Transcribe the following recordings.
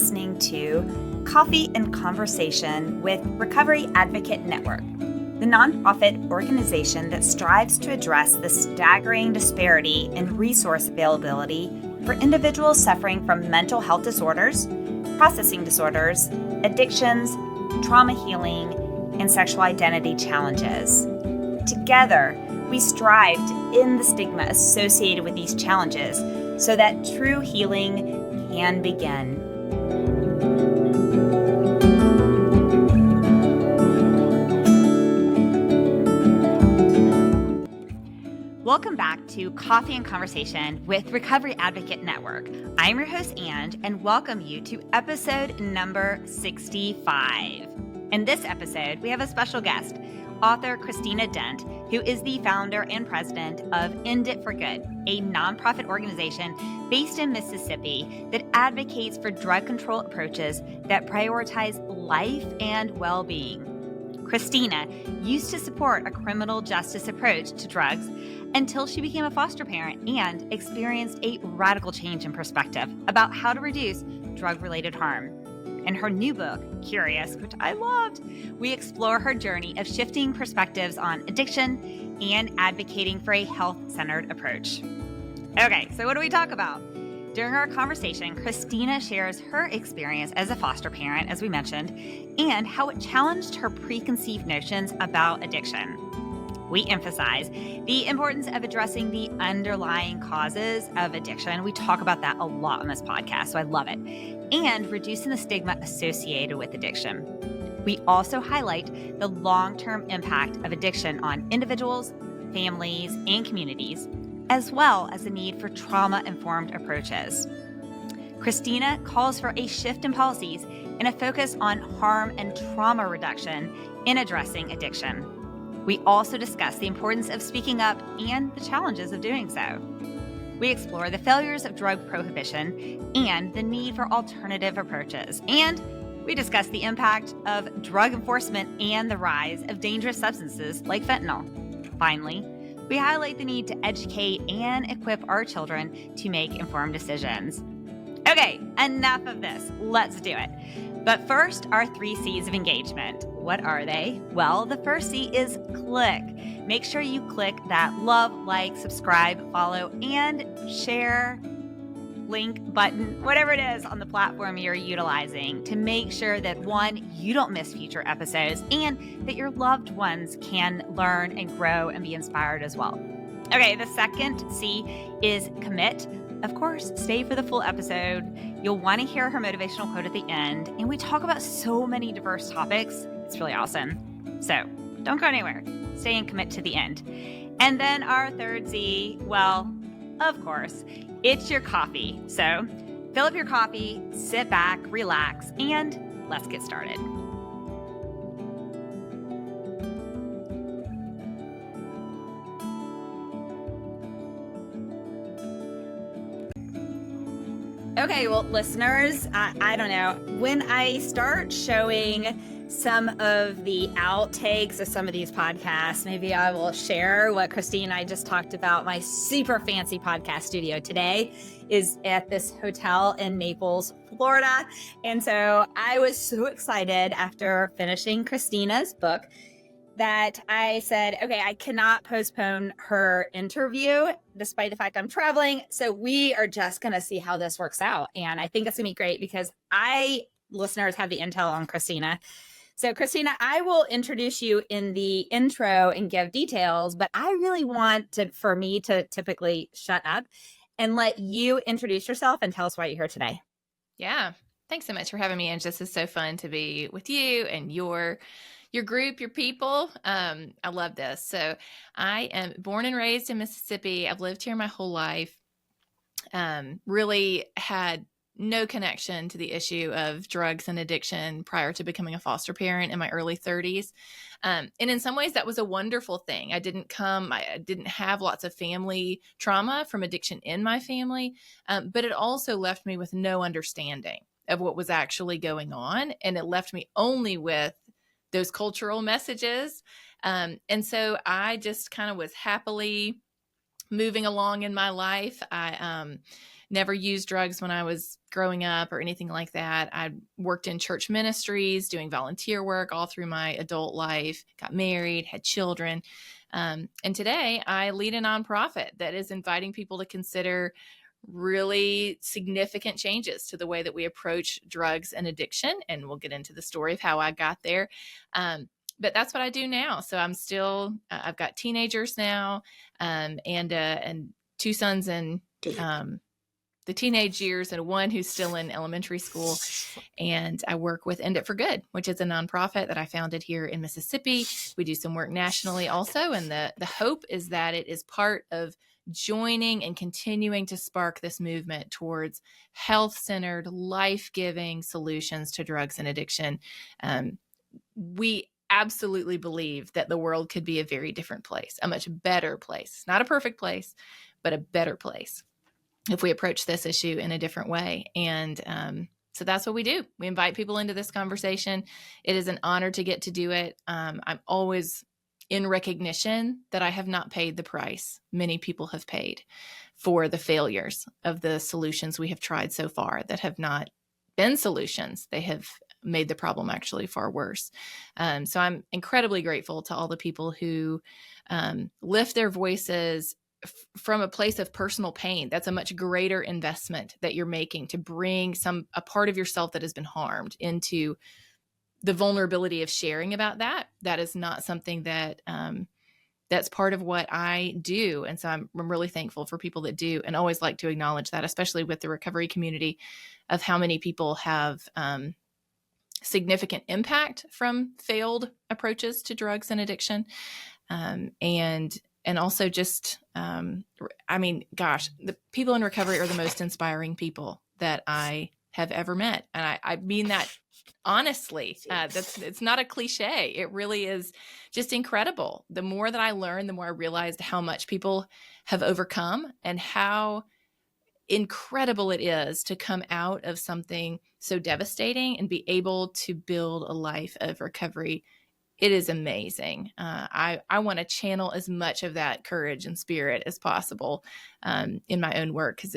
listening to Coffee and Conversation with Recovery Advocate Network, the nonprofit organization that strives to address the staggering disparity in resource availability for individuals suffering from mental health disorders, processing disorders, addictions, trauma healing, and sexual identity challenges. Together, we strive to end the stigma associated with these challenges so that true healing can begin. Welcome back to Coffee and Conversation with Recovery Advocate Network. I'm your host, Ange, and welcome you to episode number 65. In this episode, we have a special guest, author Christina Dent, who is the founder and president of End It for Good, a nonprofit organization based in Mississippi that advocates for drug control approaches that prioritize life and well-being. Christina used to support a criminal justice approach to drugs until she became a foster parent and experienced a radical change in perspective about how to reduce drug-related harm. In her new book, Curious, which I loved, we explore her journey of shifting perspectives on addiction and advocating for a health-centered approach. Okay, so what do we talk about? During our conversation, Christina shares her experience as a foster parent, as we mentioned, and how it challenged her preconceived notions about addiction. We emphasize the importance of addressing the underlying causes of addiction. We talk about that a lot on this podcast, so I love it. And reducing the stigma associated with addiction. We also highlight the long-term impact of addiction on individuals, families, and communities, as well as the need for trauma-informed approaches. Christina calls for a shift in policies and a focus on harm and trauma reduction in addressing addiction. We also discuss the importance of speaking up and the challenges of doing so. We explore the failures of drug prohibition and the need for alternative approaches. And we discuss the impact of drug enforcement and the rise of dangerous substances like fentanyl. Finally, we highlight the need to educate and equip our children to make informed decisions. Okay, enough of this. Let's do it. But first, our 3 C's of engagement. What are they? Well, the first C is click. Make sure you click that love, like, subscribe, follow, and share link button, whatever it is on the platform you're utilizing, to make sure that, one, you don't miss future episodes and that your loved ones can learn and grow and be inspired as well. Okay, the second C is commit. Of course, stay for the full episode. You'll want to hear her motivational quote at the end, and we talk about so many diverse topics. It's really awesome. So don't go anywhere. Stay and commit to the end. And then our third Z, well, of course, it's your coffee. So fill up your coffee, sit back, relax, and let's get started. Okay, well, listeners, I don't know. When I start showing some of the outtakes of some of these podcasts, maybe I will share what Christine and I just talked about. My super fancy podcast studio today is at this hotel in Naples, Florida. And so I was so excited after finishing Christina's book that I said, okay, I cannot postpone her interview despite the fact I'm traveling. So we are just going to see how this works out. And I think it's going to be great because listeners have the intel on Christina. So Christina, I will introduce you in the intro and give details, but I really want for me to typically shut up and let you introduce yourself and tell us why you're here today. Yeah. Thanks so much for having me, Ange. This is so fun to be with you and your group, your people. I love this. So I am born and raised in Mississippi. I've lived here my whole life. Really had no connection to the issue of drugs and addiction prior to becoming a foster parent in my early 30s. And in some ways that was a wonderful thing. I didn't have lots of family trauma from addiction in my family, but it also left me with no understanding of what was actually going on. And it left me only with those cultural messages. And so I just kind of was happily moving along in my life. I never used drugs when I was growing up or anything like that. I worked in church ministries, doing volunteer work all through my adult life, got married, had children. And today I lead a nonprofit that is inviting people to consider really significant changes to the way that we approach drugs and addiction. And we'll get into the story of how I got there. But that's what I do now. So I'm still, I've got teenagers now, and 2 sons in the teenage years and one who's still in elementary school. And I work with End It for Good, which is a nonprofit that I founded here in Mississippi. We do some work nationally also. And the hope is that it is part of joining and continuing to spark this movement towards health-centered, life-giving solutions to drugs and addiction. We absolutely believe that the world could be a very different place, a much better place, not a perfect place, but a better place if we approach this issue in a different way. And so that's what we do. We invite people into this conversation. It is an honor to get to do it. I'm always in recognition that I have not paid the price many people have paid for the failures of the solutions we have tried so far that have not been solutions. They have made the problem actually far worse. So I'm incredibly grateful to all the people who lift their voices from a place of personal pain. That's a much greater investment that you're making to bring a part of yourself that has been harmed into the vulnerability of sharing about that. That is not something that that's part of what I do. And so I'm really thankful for people that do, and always like to acknowledge that, especially with the recovery community, of how many people have significant impact from failed approaches to drugs and addiction. And also just, I mean, gosh, the people in recovery are the most inspiring people that I have ever met. And I mean that honestly. It's not a cliche. It really is just incredible. The more that I learned, the more I realized how much people have overcome and how incredible it is to come out of something so devastating and be able to build a life of recovery. It is amazing. I want to channel as much of that courage and spirit as possible in my own work, because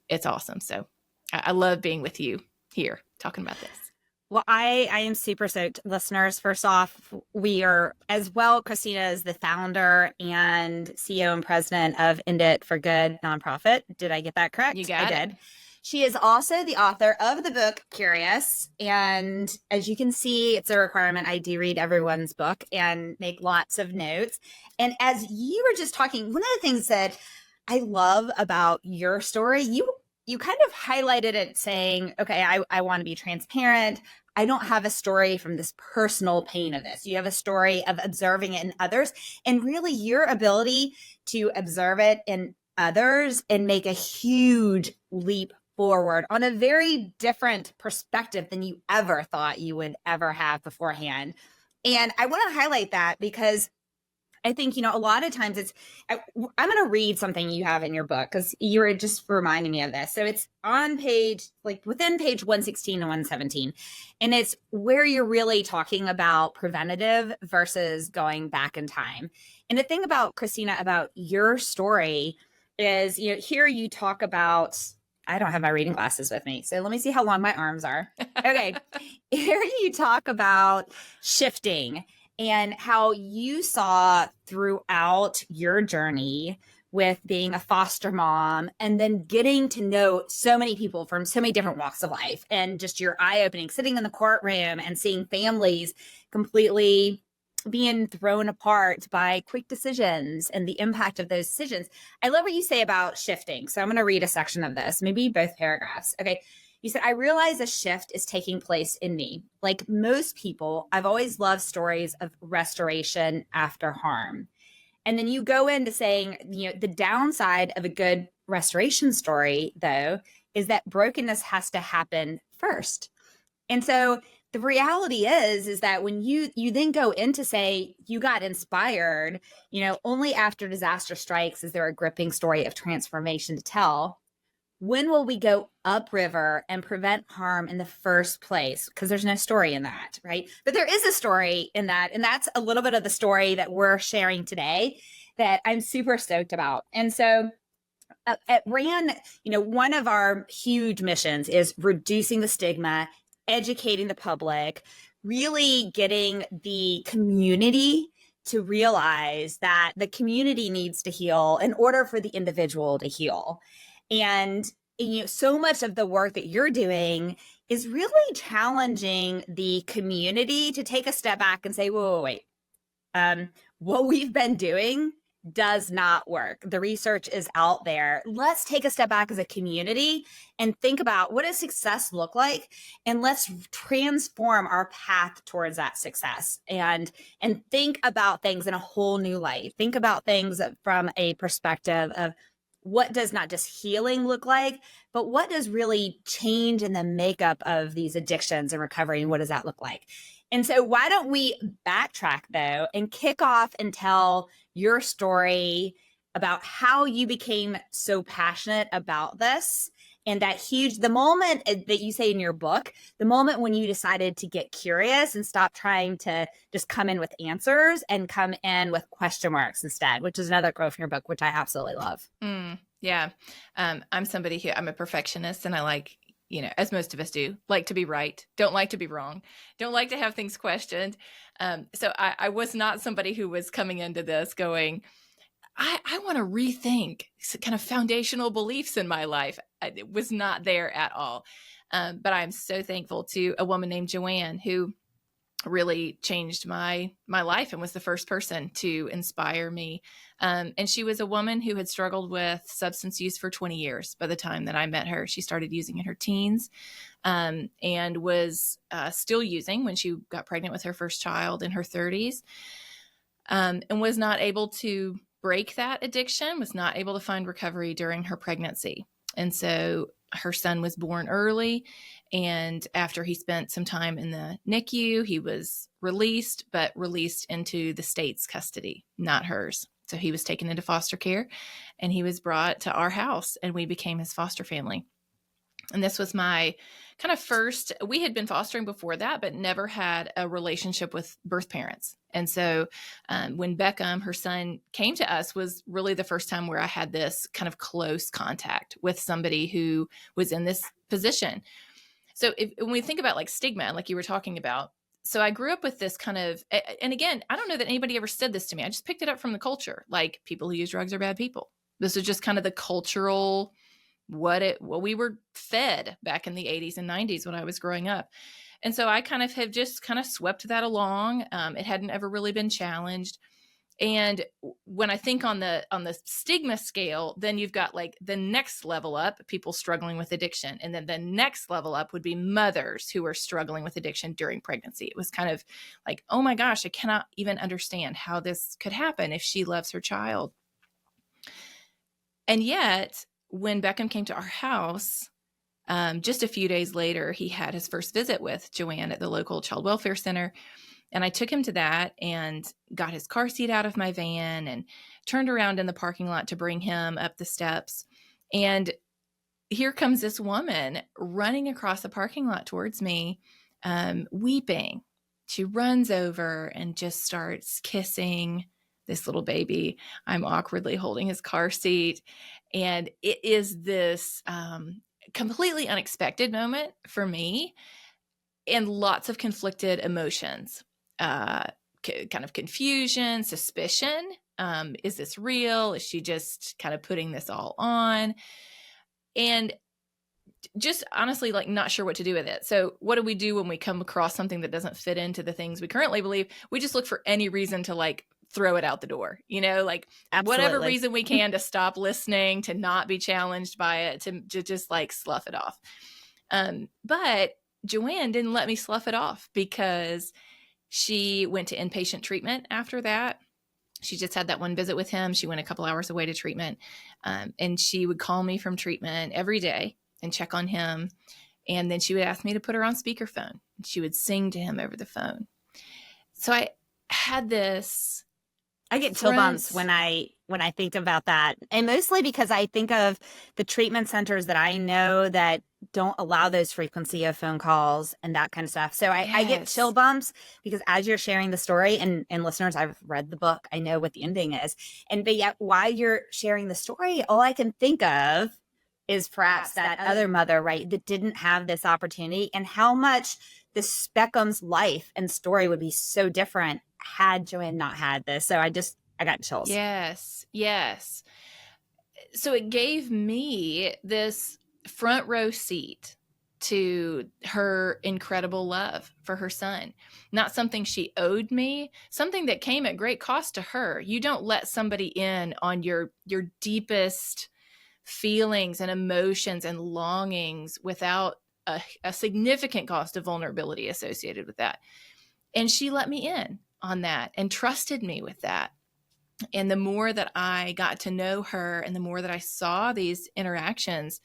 it's awesome. So I love being with you here talking about this. Well, I am super stoked. Listeners, first off, we are, as well, Christina is the founder and CEO and president of End It for Good nonprofit. Did I get that correct? You got it. I did. She is also the author of the book, Curious. And as you can see, it's a requirement. I do read everyone's book and make lots of notes. And as you were just talking, one of the things that I love about your story, you kind of highlighted it saying, okay, I want to be transparent. I don't have a story from this personal pain of this. You have a story of observing it in others, and really your ability to observe it in others and make a huge leap forward on a very different perspective than you ever thought you would ever have beforehand. And I want to highlight that because I think, a lot of times I'm going to read something you have in your book because you were just reminding me of this. So it's on within page 116 and 117. And it's where you're really talking about preventative versus going back in time. And the thing about, Christina, about your story is, here you talk about, I don't have my reading glasses with me, so let me see how long my arms are. Okay. Here you talk about shifting and how you saw throughout your journey with being a foster mom and then getting to know so many people from so many different walks of life, and just your eye-opening, sitting in the courtroom and seeing families completely being thrown apart by quick decisions and the impact of those decisions. I love what you say about shifting. So I'm going to read a section of this, maybe both paragraphs. Okay. You said, I realize a shift is taking place in me. Like most people, I've always loved stories of restoration after harm. And then you go into saying, the downside of a good restoration story, though, is that brokenness has to happen first. And so the reality is that when you then go into say you got inspired, only after disaster strikes is there a gripping story of transformation to tell. When will we go upriver and prevent harm in the first place? Because there's no story in that, right? But there is a story in that. And that's a little bit of the story that we're sharing today that I'm super stoked about. And so at RAN, one of our huge missions is reducing the stigma, educating the public, really getting the community to realize that the community needs to heal in order for the individual to heal. And so much of the work that you're doing is really challenging the community to take a step back and say, whoa, wait. What we've been doing does not work. The research is out there. Let's take a step back as a community and think about, what does success look like? And let's transform our path towards that success and think about things in a whole new light. Think about things from a perspective of, what does not just healing look like, but what does really change in the makeup of these addictions and recovery, and what does that look like? And so why don't we backtrack, though, and kick off and tell your story about how you became so passionate about this, and the moment that you say in your book, the moment when you decided to get curious and stop trying to just come in with answers and come in with question marks instead, which is another quote from your book, which I absolutely love. Yeah. I'm somebody who, I'm a perfectionist, and I like, as most of us do, like to be right, don't like to be wrong, don't like to have things questioned. So I was not somebody who was coming into this going, I want to rethink kind of foundational beliefs in my life. It was not there at all. But I'm so thankful to a woman named Joanne who really changed my life and was the first person to inspire me. And she was a woman who had struggled with substance use for 20 years. By the time that I met her, she started using in her teens, and was still using when she got pregnant with her first child in her 30s, and was not able to break that addiction, was not able to find recovery during her pregnancy. And so her son was born early. And after he spent some time in the NICU, he was released, but released into the state's custody, not hers. So he was taken into foster care, and he was brought to our house, and we became his foster family. And this was my kind of first, we had been fostering before that, but never had a relationship with birth parents. And so when Beckham, her son, came to us, was really the first time where I had this kind of close contact with somebody who was in this position. So when we think about like stigma, like you were talking about, so I grew up with this kind of, and again, I don't know that anybody ever said this to me. I just picked it up from the culture. Like, people who use drugs are bad people. This is just kind of the cultural, what we were fed back in the 80s and 90s when I was growing up. And so I kind of have just kind of swept that along. It hadn't ever really been challenged. And when I think on the stigma scale, then you've got like the next level up, people struggling with addiction. And then the next level up would be mothers who are struggling with addiction during pregnancy. It was kind of like, oh my gosh, I cannot even understand how this could happen if she loves her child. And yet, when Beckham came to our house, just a few days later, he had his first visit with Joanne at the local child welfare center. And I took him to that and got his car seat out of my van and turned around in the parking lot to bring him up the steps. And here comes this woman running across the parking lot towards me, weeping. She runs over and just starts kissing this little baby. I'm awkwardly holding his car seat. And it is this completely unexpected moment for me, and lots of conflicted emotions, kind of confusion, suspicion. Is this real? Is she just kind of putting this all on? And just honestly, like, not sure what to do with it. So what do we do when we come across something that doesn't fit into the things we currently believe? We just look for any reason to like throw it out the door, like Absolutely. Whatever reason we can to stop listening, to not be challenged by it, to just like slough it off. But Joanne didn't let me slough it off, because she went to inpatient treatment after that. She just had that one visit with him. She went a couple hours away to treatment. And she would call me from treatment every day and check on him. And then she would ask me to put her on speakerphone. She would sing to him over the phone. So I had this I get chill bumps when I think about that. And mostly because I think of the treatment centers that I know that don't allow those frequency of phone calls and that kind of stuff. So I get chill bumps because as you're sharing the story, and listeners, I've read the book, I know what the ending is. But yet while you're sharing the story, all I can think of is perhaps that other mother, right, that didn't have this opportunity, and how much the Speckham's life and story would be so different had Joanne not had this. So I got chills. Yes. So it gave me this front row seat to her incredible love for her son. Not something she owed me, something that came at great cost to her. You don't let somebody in on your deepest feelings and emotions and longings without a significant cost of vulnerability associated with that. And she let me in on that and trusted me with that. And the more that I got to know her and the more that I saw these interactions,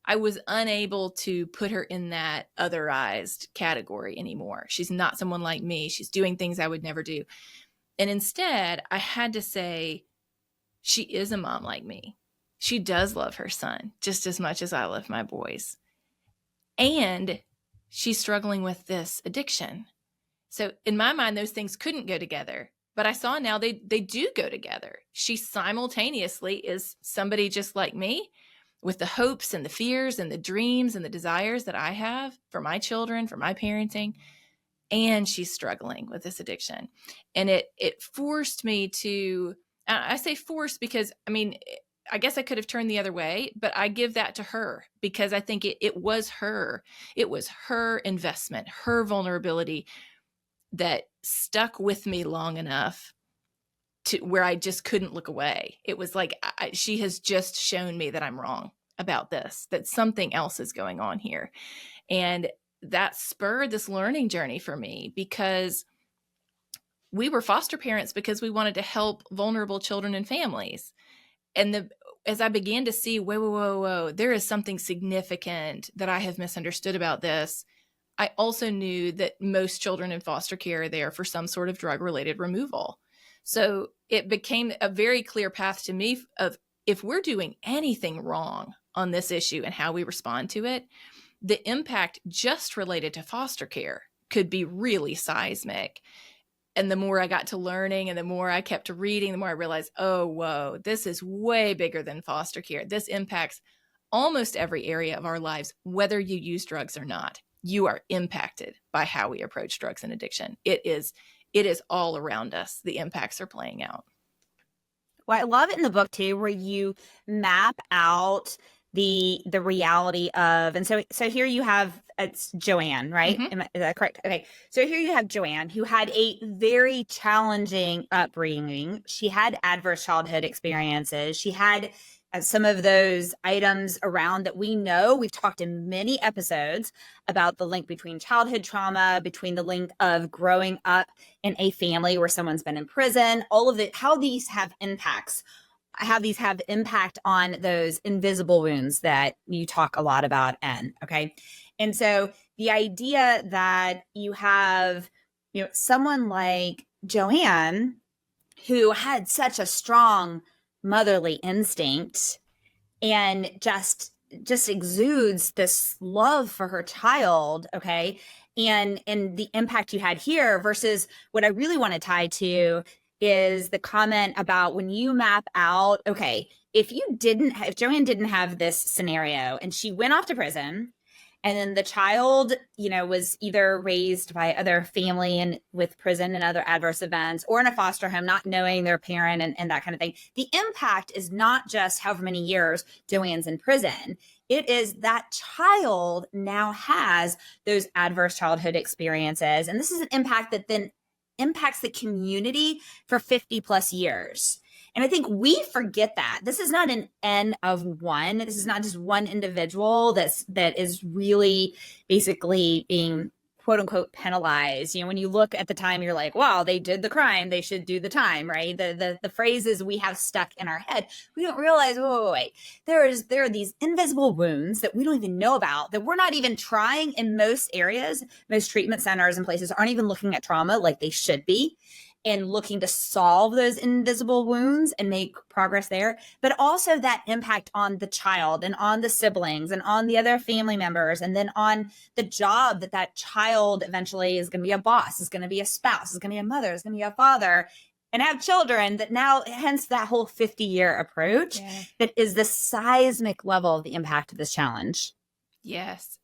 I was unable to put her in that otherized category anymore. She's not someone like me. She's doing things I would never do. And instead, I had to say, she is a mom like me. She does love her son just as much as I love my boys. And she's struggling with this addiction. So in my mind, those things couldn't go together. But I saw now they do go together. She simultaneously is somebody just like me with the hopes and the fears and the dreams and the desires that I have for my children, for my parenting. And she's struggling with this addiction. And it forced me to, I say forced because, I mean, I guess I could have turned the other way, but I give that to her because I think it was her. It was her investment, her vulnerability that stuck with me long enough to where I just couldn't look away. It was like, she has just shown me that I'm wrong about this, that something else is going on here. And that spurred this learning journey for me because we were foster parents because we wanted to help vulnerable children and families. And as I began to see, whoa, there is something significant that I have misunderstood about this. I also knew that most children in foster care are there for some sort of drug-related removal. So it became a very clear path to me of if we're doing anything wrong on this issue and how we respond to it, the impact just related to foster care could be really seismic. And the more I got to learning and the more I kept reading, the more I realized, oh, whoa, this is way bigger than foster care. This impacts almost every area of our lives, whether you use drugs or not. You are impacted by how we approach drugs and addiction. It is all around us. The impacts are playing out. Well, I love it in the book too, where you map out the reality of, and so here you have, it's Joanne, right? Mm-hmm. Is that correct? Okay. So here you have Joanne, who had a very challenging upbringing. She had adverse childhood experiences. She had some of those items around that we know. We've talked in many episodes about the link between childhood trauma, between the link of growing up in a family where someone's been in prison, all of it, how these have impacts, how these have impact on those invisible wounds that you talk a lot about, okay? And so the idea that you have, someone like Joanne who had such a strong motherly instinct and just exudes this love for her child, okay? And the impact you had here versus what I really want to tie to is the comment about when you map out, okay, if Joanne didn't have this scenario and she went off to prison, and then the child, was either raised by other family and with prison and other adverse events, or in a foster home, not knowing their parent and that kind of thing. The impact is not just however many years Joanne's in prison. It is that child now has those adverse childhood experiences. And this is an impact that then impacts the community for 50 plus years. And I think we forget that this is not an N of one. This is not just one individual that is really basically being quote unquote penalized. When you look at the time, you're like, wow, they did the crime, they should do the time, right? The phrases we have stuck in our head. We don't realize, wait. There are these invisible wounds that we don't even know about, that we're not even trying in most areas. Most treatment centers and places aren't even looking at trauma like they should be. and looking to solve those invisible wounds and make progress there, but also that impact on the child and on the siblings and on the other family members, and then on the job that that child eventually is going to be a boss, is going to be a spouse, is going to be a mother, is going to be a father, and have children. That now, hence that whole 50-year approach, that is the seismic level of the impact of this challenge. Yes.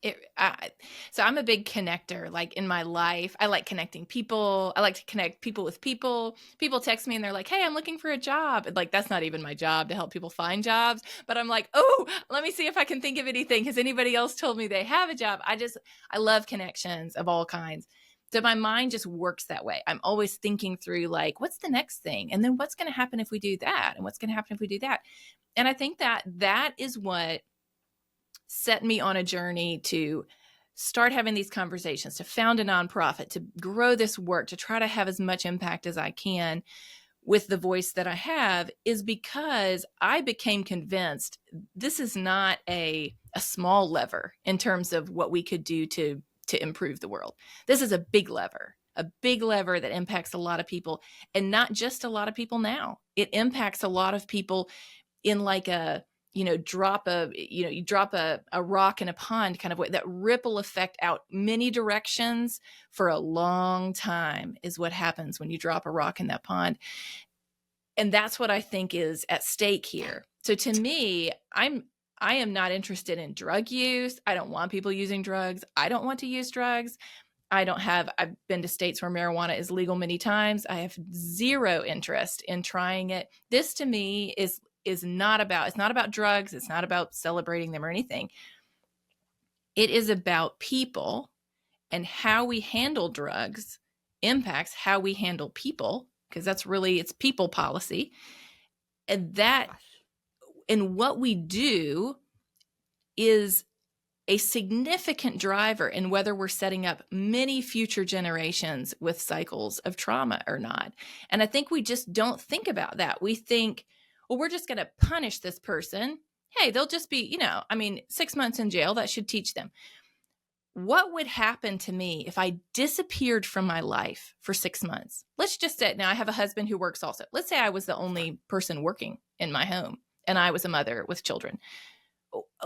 So I'm a big connector. Like in my life, I like connecting people. I like to connect people with people. People text me and they're like, hey, I'm looking for a job. And like, that's not even my job to help people find jobs. But I'm like, oh, let me see if I can think of anything. Has anybody else told me they have a job? I love connections of all kinds. So my mind just works that way. I'm always thinking through like, what's the next thing? And then what's going to happen if we do that? And what's going to happen if we do that? And I think that is what set me on a journey to start having these conversations, to found a nonprofit, to grow this work, to try to have as much impact as I can with the voice that I have, is because I became convinced this is not a small lever in terms of what we could do to improve the world. This is a big lever that impacts a lot of people, and not just a lot of people now. It impacts a lot of people in like you drop a rock in a pond kind of way. That ripple effect out many directions for a long time is what happens when you drop a rock in that pond. And that's what I think is at stake here. So to me, I am not interested in drug use. I don't want people using drugs. I don't want to use drugs. I've been to states where marijuana is legal many times. I have zero interest in trying it. This to me is not about drugs. It's not about celebrating them or anything. It is about people, and how we handle drugs impacts how we handle people, because it's people policy. And what we do is a significant driver in whether we're setting up many future generations with cycles of trauma or not. And I think we just don't think about that. We think, well, we're just going to punish this person. Hey, they'll just be, 6 months in jail. That should teach them. What would happen to me if I disappeared from my life for 6 months? Let's just say, now I have a husband who works also. Let's say I was the only person working in my home and I was a mother with children.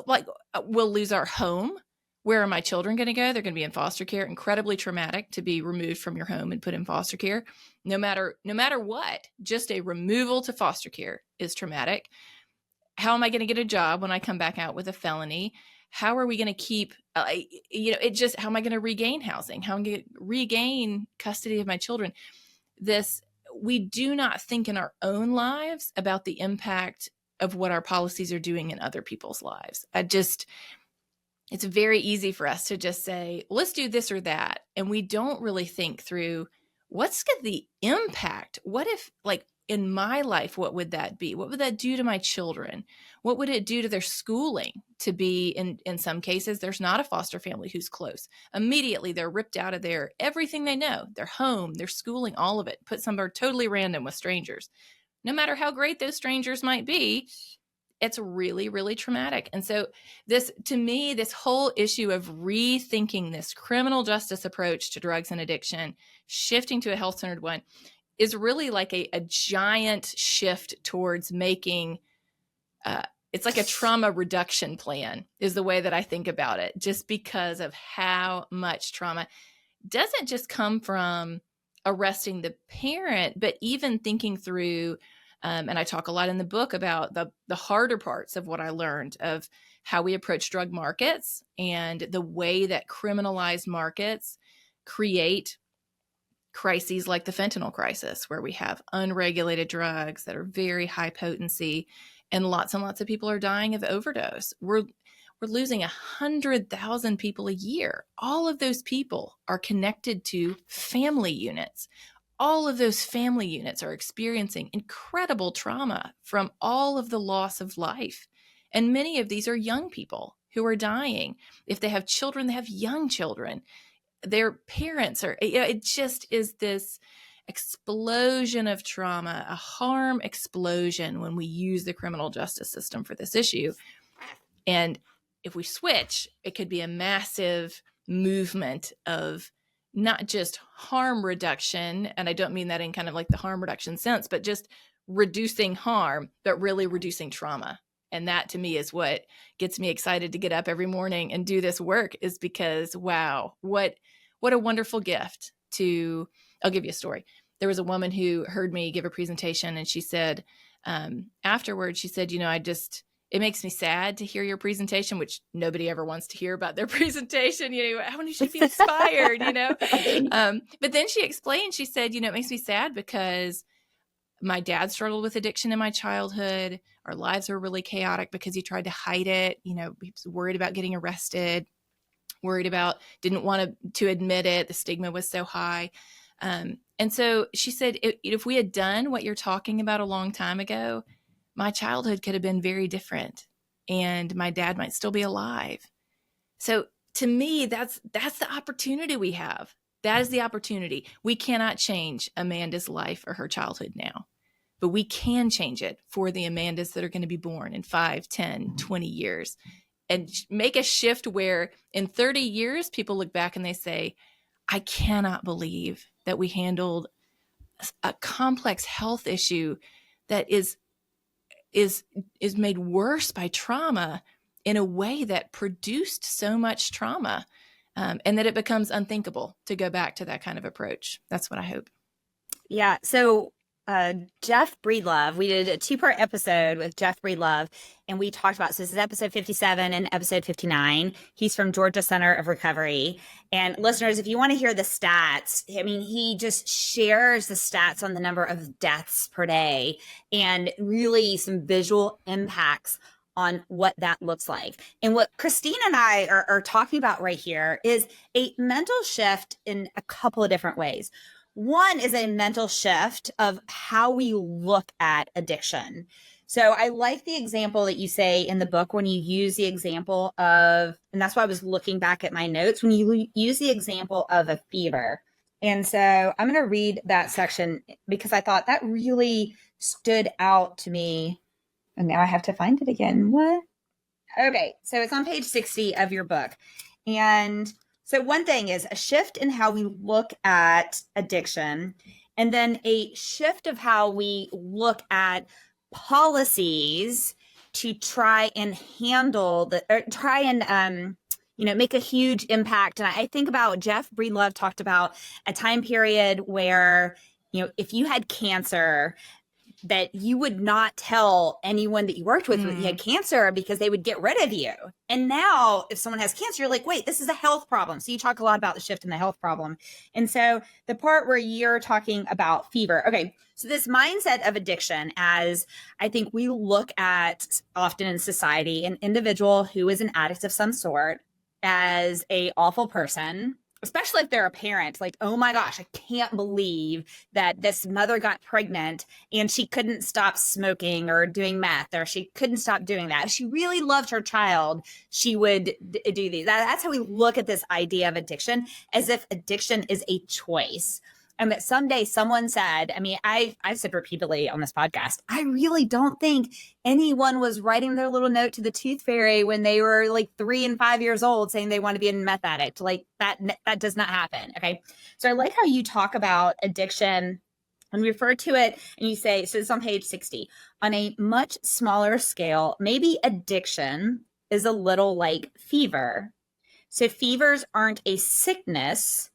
Like, we'll lose our home. Where are my children going to go? They're going to be in foster care. Incredibly traumatic to be removed from your home and put in foster care. No matter what, just a removal to foster care is traumatic. How am I going to get a job when I come back out with a felony? How are we going to keep, how am I going to regain housing? How am I going to regain custody of my children? We do not think in our own lives about the impact of what our policies are doing in other people's lives. It's very easy for us to just say, let's do this or that. And we don't really think through what's the impact? What if, like, in my life, what would that be? What would that do to my children? What would it do to their schooling to be in some cases, there's not a foster family who's close. Immediately, they're ripped out of everything they know, their home, their schooling, all of it, put somewhere totally random with strangers. No matter how great those strangers might be, it's really, really traumatic. And so to me, this whole issue of rethinking this criminal justice approach to drugs and addiction, shifting to a health-centered one, is really like a giant shift towards making, it's like a trauma reduction plan is the way that I think about it, just because of how much trauma doesn't just come from arresting the parent, but even thinking through, and I talk a lot in the book about the harder parts of what I learned of how we approach drug markets and the way that criminalized markets create crises like the fentanyl crisis, where we have unregulated drugs that are very high potency and lots of people are dying of overdose. We're losing 100,000 people a year. All of those people are connected to family units. All of those family units are experiencing incredible trauma from all of the loss of life. And many of these are young people who are dying. If they have children, they have young children. Their parents are, it just is this explosion of trauma, a harm explosion when we use the criminal justice system for this issue. And if we switch, it could be a massive movement of not just harm reduction, and I don't mean that in kind of like the harm reduction sense, but just reducing harm, but really reducing trauma. And that to me is what gets me excited to get up every morning and do this work, is because, wow, what a wonderful gift to, I'll give you a story. There was a woman who heard me give a presentation, and she said, afterwards, she said, it makes me sad to hear your presentation, which nobody ever wants to hear about their presentation. How many should be inspired, But then she explained, she said, it makes me sad because my dad struggled with addiction in my childhood. Our lives were really chaotic because he tried to hide it. He was worried about getting arrested, didn't want to admit it. The stigma was so high. And so she said, if we had done what you're talking about a long time ago, my childhood could have been very different and my dad might still be alive. So to me, that's the opportunity we have. That is the opportunity. We cannot change Amanda's life or her childhood now, but we can change it for the Amandas that are going to be born in 5, 10, 20 years, and make a shift where in 30 years, people look back and they say, I cannot believe that we handled a complex health issue that is made worse by trauma in a way that produced so much trauma, and that it becomes unthinkable to go back to that kind of approach. That's what I hope. Yeah. So Jeff Breedlove, we did a 2-part episode with Jeff Breedlove, and we talked about, so this is episode 57 and episode 59. He's from Georgia Center of Recovery. And listeners, if you want to hear the stats, he just shares the stats on the number of deaths per day and really some visual impacts on what that looks like. And what Christine and I are talking about right here is a mental shift in a couple of different ways. One is a mental shift of how we look at addiction. So I like the example that you say in the book when you use the example of, and that's why I was looking back at my notes, when you use the example of a fever. And so I'm going to read that section because I thought that really stood out to me. And now I have to find it again. What? Okay. So it's on page 60 of your book. And so one thing is a shift in how we look at addiction, and then a shift of how we look at policies to try and handle make a huge impact. And I think about Jeff Breedlove talked about a time period where, if you had cancer, that you would not tell anyone that you worked with that you had cancer because they would get rid of you. And now if someone has cancer, you're like, wait, this is a health problem. So you talk a lot about the shift in the health problem. And so the part where you're talking about fever. Okay. So this mindset of addiction, as I think we look at often in society, an individual who is an addict of some sort as a awful person, especially if they're a parent, like, oh my gosh, I can't believe that this mother got pregnant and she couldn't stop smoking or doing meth, or she couldn't stop doing that. If she really loved her child, she would do these. That's how we look at this idea of addiction, as if addiction is a choice. And that someday someone said, I've said repeatedly on this podcast, I really don't think anyone was writing their little note to the tooth fairy when they were like 3 and 5 years old saying they want to be a meth addict. Like that does not happen. Okay. So I like how you talk about addiction and refer to it, and you say, so it's on page 60, on a much smaller scale, maybe addiction is a little like fever. So fevers aren't a sickness.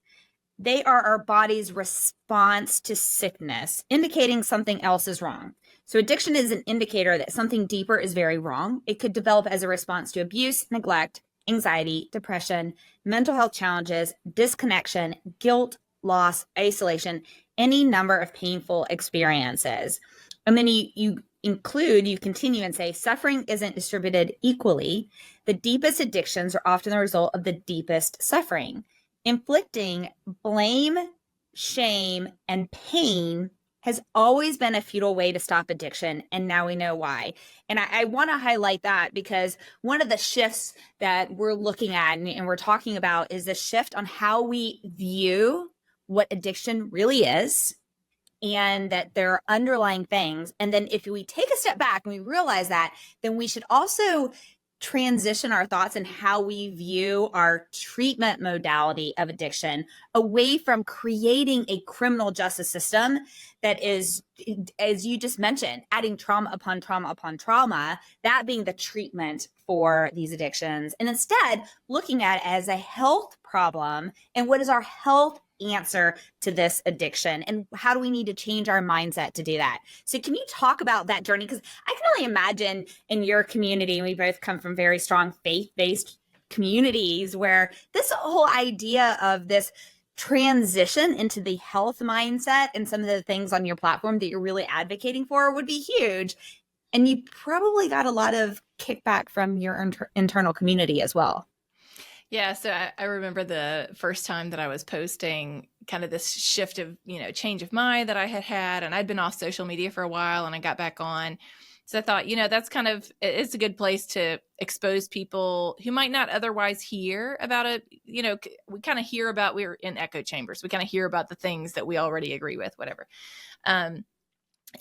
They are our body's response to sickness, indicating something else is wrong. So addiction is an indicator that something deeper is very wrong. It could develop as a response to abuse, neglect, anxiety, depression, mental health challenges, disconnection, guilt, loss, isolation, any number of painful experiences. And then you continue and say, suffering isn't distributed equally. The deepest addictions are often the result of the deepest suffering. Inflicting blame, shame, and pain has always been a futile way to stop addiction, and now we know why. And I want to highlight that because one of the shifts that we're looking at and we're talking about is the shift on how we view what addiction really is, and that there are underlying things. And then if we take a step back and we realize that, then we should also transition our thoughts and how we view our treatment modality of addiction away from creating a criminal justice system that is, as you just mentioned, adding trauma upon trauma upon trauma, that being the treatment for these addictions, and instead looking at it as a health problem and what is our health answer to this addiction and how do we need to change our mindset to do that. So can you talk about that journey? Because I can only imagine in your community, we both come from very strong faith-based communities, where this whole idea of this transition into the health mindset and some of the things on your platform that you're really advocating for would be huge. And you probably got a lot of kickback from your internal community as well. Yeah, so I remember the first time that I was posting kind of this shift of, change of mind that I had, and I'd been off social media for a while and I got back on. So I thought, that's it's a good place to expose people who might not otherwise hear about it. We kind of hear about, we're in echo chambers. We kind of hear about the things that we already agree with, whatever. And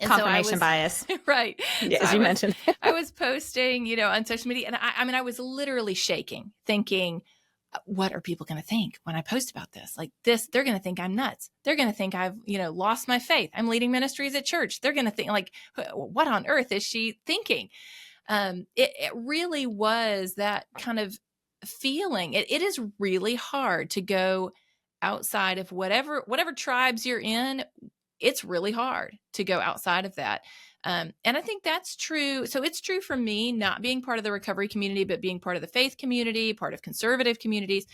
confirmation bias. Right. Yeah, as you mentioned. I was posting, on social media, and I was literally shaking, thinking, what are people going to think when I post about this? Like this, they're going to think I'm nuts. They're going to think I've, lost my faith. I'm leading ministries at church. They're going to think like, what on earth is she thinking? It really was that kind of feeling. It is really hard to go outside of whatever tribes you're in. It's really hard to go outside of that. And I think that's true. So it's true for me, not being part of the recovery community, but being part of the faith community, part of conservative communities.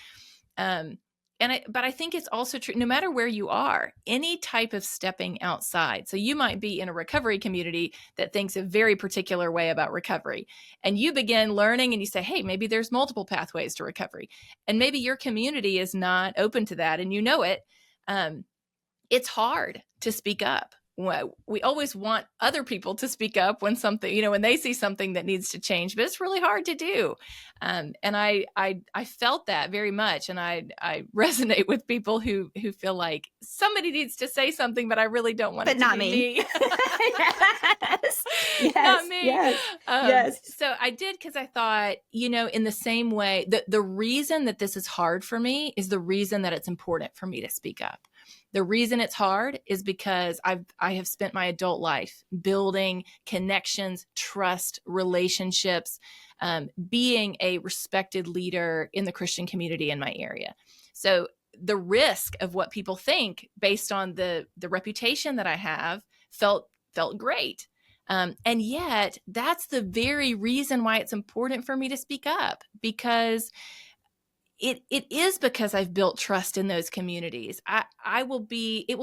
But I think it's also true, no matter where you are, any type of stepping outside. So you might be in a recovery community that thinks a very particular way about recovery, and you begin learning and you say, hey, maybe there's multiple pathways to recovery. And maybe your community is not open to that, and it. It's hard to speak up. We always want other people to speak up when something, when they see something that needs to change, but it's really hard to do. And I felt that very much. And I resonate with people who feel like somebody needs to say something, but I really don't want it to be me. Yes. Not me. Yes. So I did, because I thought, in the same way, the reason that this is hard for me is the reason that it's important for me to speak up. The reason it's hard is because I have spent my adult life building connections, trust, relationships, being a respected leader in the Christian community in my area. So the risk of what people think based on the reputation that I have felt great. And yet that's the very reason why it's important for me to speak up, because it is because I've built trust in those communities. It will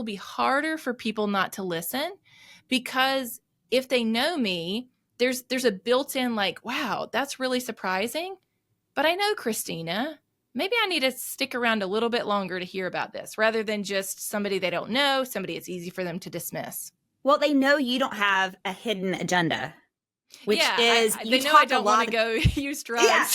be harder for people not to listen, because if they know me, there's a built-in like, wow, that's really surprising. But I know Christina, maybe I need to stick around a little bit longer to hear about this, rather than just somebody they don't know, somebody it's easy for them to dismiss. Well, they know you don't have a hidden agenda, which is they know I don't want to go use drugs. Yeah.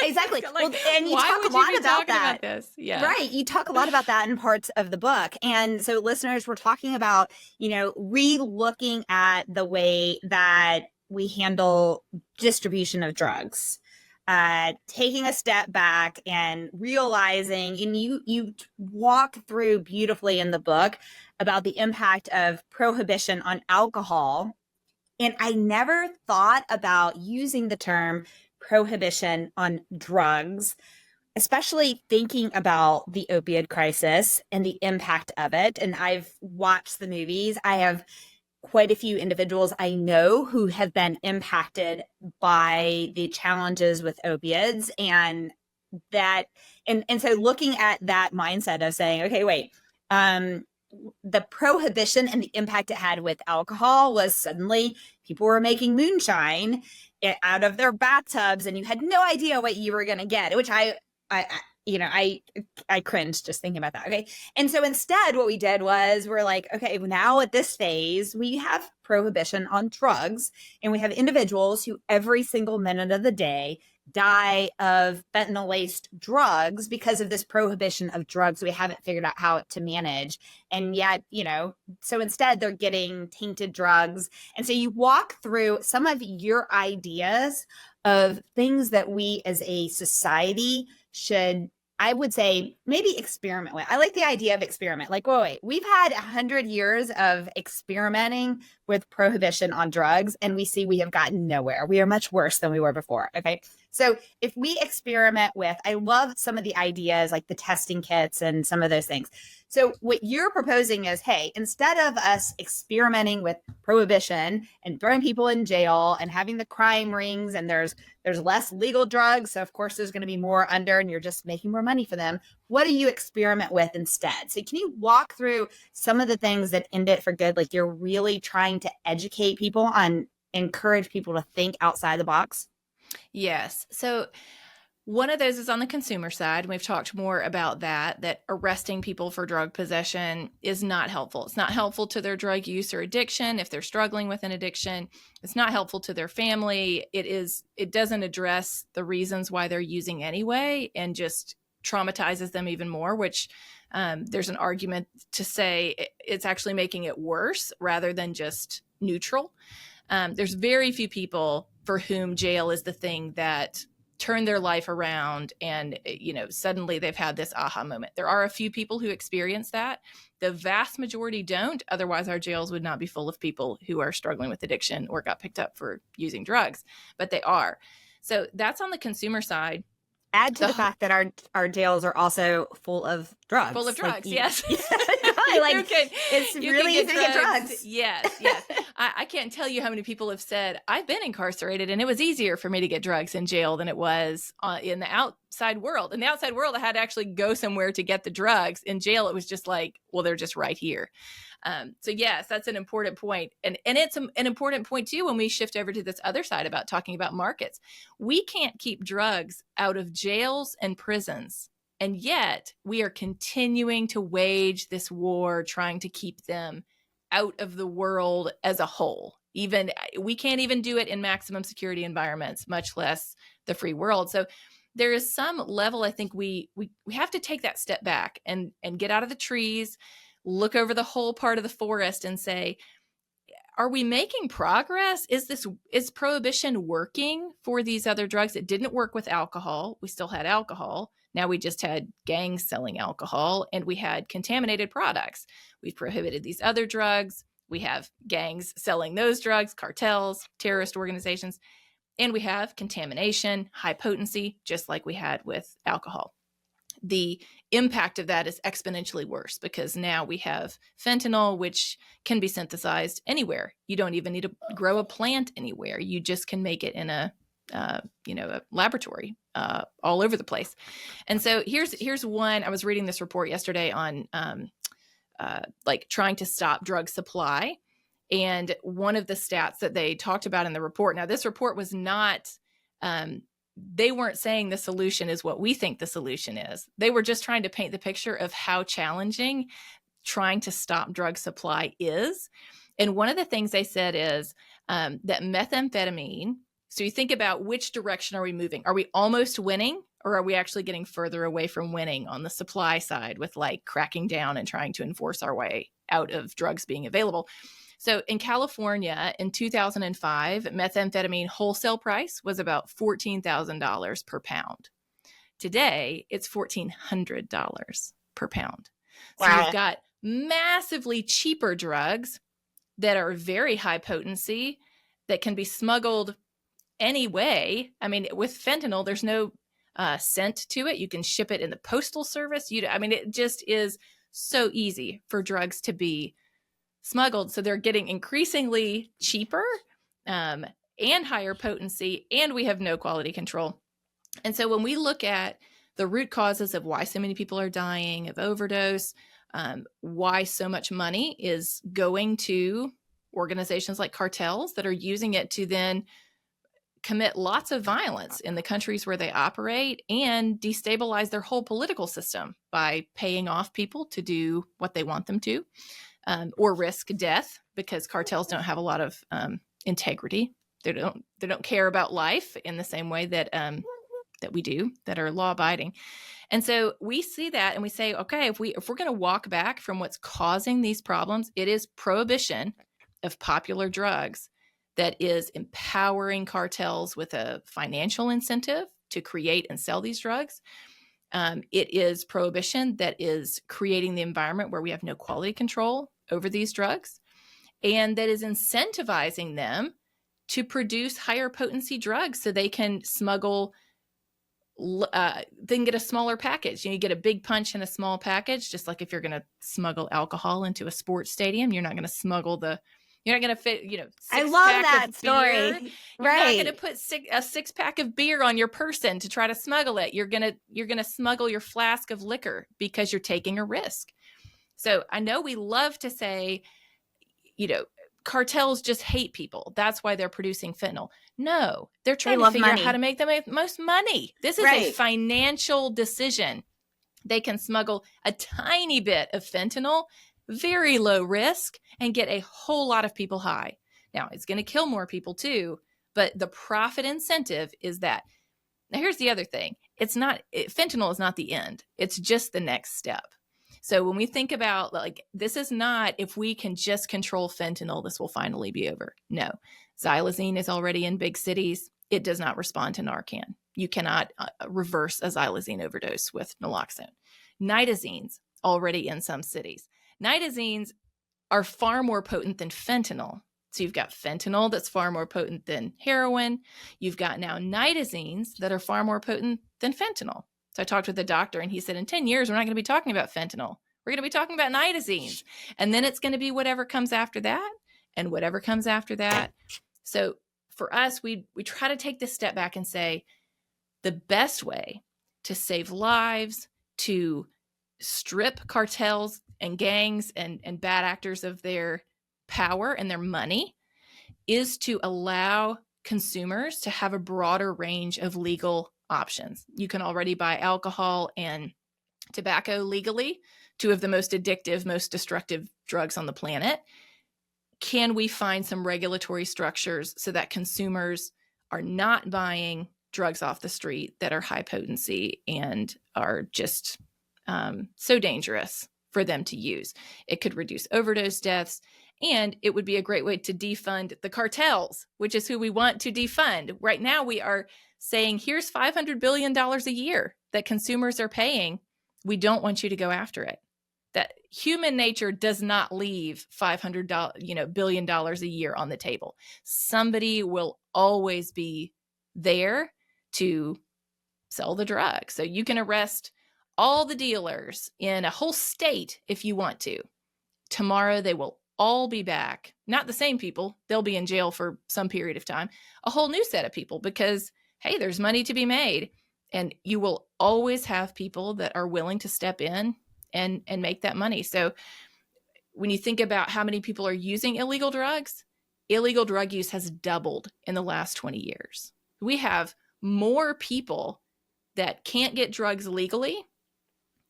Exactly. Like, well, and you talk a lot about that. This? Yeah. Right. You talk a lot about that in parts of the book. And so listeners, we're talking about, re-looking at the way that we handle distribution of drugs, taking a step back and realizing, and you walk through beautifully in the book about the impact of prohibition on alcohol. And I never thought about using the term prohibition on drugs, especially thinking about the opioid crisis and the impact of it. And I've watched the movies. I have quite a few individuals I know who have been impacted by the challenges with opioids, and that, and so looking at that mindset of saying, okay, wait, the prohibition and the impact it had with alcohol was suddenly people were making moonshine out of their bathtubs, and you had no idea what you were going to get, which I cringed just thinking about that. Okay. And so instead what we did was we're like, okay, now at this phase, we have prohibition on drugs, and we have individuals who every single minute of the day die of fentanyl-laced drugs because of this prohibition of drugs. We haven't figured out how to manage. And yet, so instead they're getting tainted drugs. And so you walk through some of your ideas of things that we as a society should, I would say, maybe experiment with. I like the idea of experiment. Like, wait, we've had 100 years of experimenting with prohibition on drugs, and we see we have gotten nowhere. We are much worse than we were before. Okay. So if we experiment with, I love some of the ideas like the testing kits and some of those things. So what you're proposing is, hey, instead of us experimenting with prohibition and throwing people in jail and having the crime rings, and there's less legal drugs, so of course there's going to be more under, and you're just making more money for them. What do you experiment with instead? So can you walk through some of the things that end it for good? Like you're really trying to educate people on, encourage people to think outside the box? Yes. So one of those is on the consumer side. We've talked more about that arresting people for drug possession is not helpful. It's not helpful to their drug use or addiction. If they're struggling with an addiction, it's not helpful to their family. It doesn't address the reasons why they're using anyway, and just traumatizes them even more, which there's an argument to say it's actually making it worse rather than just neutral. There's very few people for whom jail is the thing that turn their life around and, suddenly they've had this aha moment. There are a few people who experience that. The vast majority don't. Otherwise, our jails would not be full of people who are struggling with addiction or got picked up for using drugs, but they are. So that's on the consumer side. Add to the fact that our jails are also full of drugs. Full of drugs, yes. It's really easy to get drugs. Yes. I can't tell you how many people have said, I've been incarcerated and it was easier for me to get drugs in jail than it was in the outside world. In the outside world, I had to actually go somewhere to get the drugs. In jail, it was just like, well, they're just right here. So yes, that's an important point. And it's an important point too, when we shift over to this other side about talking about markets. We can't keep drugs out of jails and prisons. And yet we are continuing to wage this war, trying to keep them out of the world as a whole. Even we can't even do it in maximum security environments, much less the free world. So there is some level, I think we have to take that step back and get out of the trees, look over the whole part of the forest and say, are we making progress? Is prohibition working for these other drugs? It didn't work with alcohol. We still had alcohol. Now we just had gangs selling alcohol, and we had contaminated products. We've prohibited these other drugs. We have gangs selling those drugs, cartels, terrorist organizations, and we have contamination, high potency, just like we had with alcohol. The impact of that is exponentially worse because now we have fentanyl, which can be synthesized anywhere. You don't even need to grow a plant anywhere. You just can make it in a laboratory all over the place. And so here's one. I was reading this report yesterday on trying to stop drug supply. And one of the stats that they talked about in the report, now this report was not, they weren't saying the solution is what we think the solution is. They were just trying to paint the picture of how challenging trying to stop drug supply is. And one of the things they said is that methamphetamine, so you think about which direction are we moving? Are we almost winning, or are we actually getting further away from winning on the supply side with like cracking down and trying to enforce our way out of drugs being available? So in California in 2005, methamphetamine wholesale price was about $14,000 per pound. Today, it's $1,400 per pound. So you've got massively cheaper drugs that are very high potency that can be smuggled anyway. I mean, with fentanyl, there's no scent to it. You can ship it in the postal service. It just is so easy for drugs to be smuggled. So they're getting increasingly cheaper and higher potency, and we have no quality control. And so when we look at the root causes of why so many people are dying of overdose, why so much money is going to organizations like cartels that are using it to then commit lots of violence in the countries where they operate and destabilize their whole political system by paying off people to do what they want them to, or risk death, because cartels don't have a lot of integrity. They don't care about life in the same way that we do, that are law abiding. And so we see that and we say, okay, if we're going to walk back from what's causing these problems, it is prohibition of popular drugs that is empowering cartels with a financial incentive to create and sell these drugs. It is prohibition that is creating the environment where we have no quality control over these drugs, and that is incentivizing them to produce higher potency drugs so they can smuggle, then get a smaller package. You get a big punch in a small package, just like if you're going to smuggle alcohol into a sports stadium, you're not going to smuggle you're not going to fit, I love that story. Beer. You're not going to put a 6-pack of beer on your person to try to smuggle it. You're going to smuggle your flask of liquor because you're taking a risk. So I know we love to say, cartels just hate people. That's why they're producing fentanyl. No, they're trying to figure out how to make the most money. This is a financial decision. They can smuggle a tiny bit of fentanyl, very low risk, and get a whole lot of people high. Now, it's going to kill more people too, but the profit incentive is that. Now, here's the other thing. Fentanyl is not the end. It's just the next step. So when we think about this is not, if we can just control fentanyl, this will finally be over. No, xylazine is already in big cities. It does not respond to Narcan. You cannot reverse a xylazine overdose with naloxone. Nitazene's already in some cities. Nitazenes are far more potent than fentanyl. So you've got fentanyl that's far more potent than heroin. You've got now nitazenes that are far more potent than fentanyl. So I talked with the doctor and he said, in 10 years, we're not going to be talking about fentanyl. We're going to be talking about nitazenes. And then it's going to be whatever comes after that and whatever comes after that. So for us, we try to take this step back and say the best way to save lives, to strip cartels and gangs and bad actors of their power and their money is to allow consumers to have a broader range of legal options. You can already buy alcohol and tobacco legally, two of the most addictive, most destructive drugs on the planet. Can we find some regulatory structures so that consumers are not buying drugs off the street that are high potency and are just so dangerous for them to use? It could reduce overdose deaths, and it would be a great way to defund the cartels, which is who we want to defund. Right now, we are saying, here's $500 billion a year that consumers are paying. We don't want you to go after it. That human nature does not leave $500 billion a year on the table. Somebody will always be there to sell the drug. So you can arrest all the dealers in a whole state if you want to. Tomorrow they will all be back. Not the same people. They'll be in jail for some period of time. A whole new set of people because, hey, there's money to be made. And you will always have people that are willing to step in and make that money. So when you think about how many people are using illegal drugs, illegal drug use has doubled in the last 20 years. We have more people that can't get drugs legally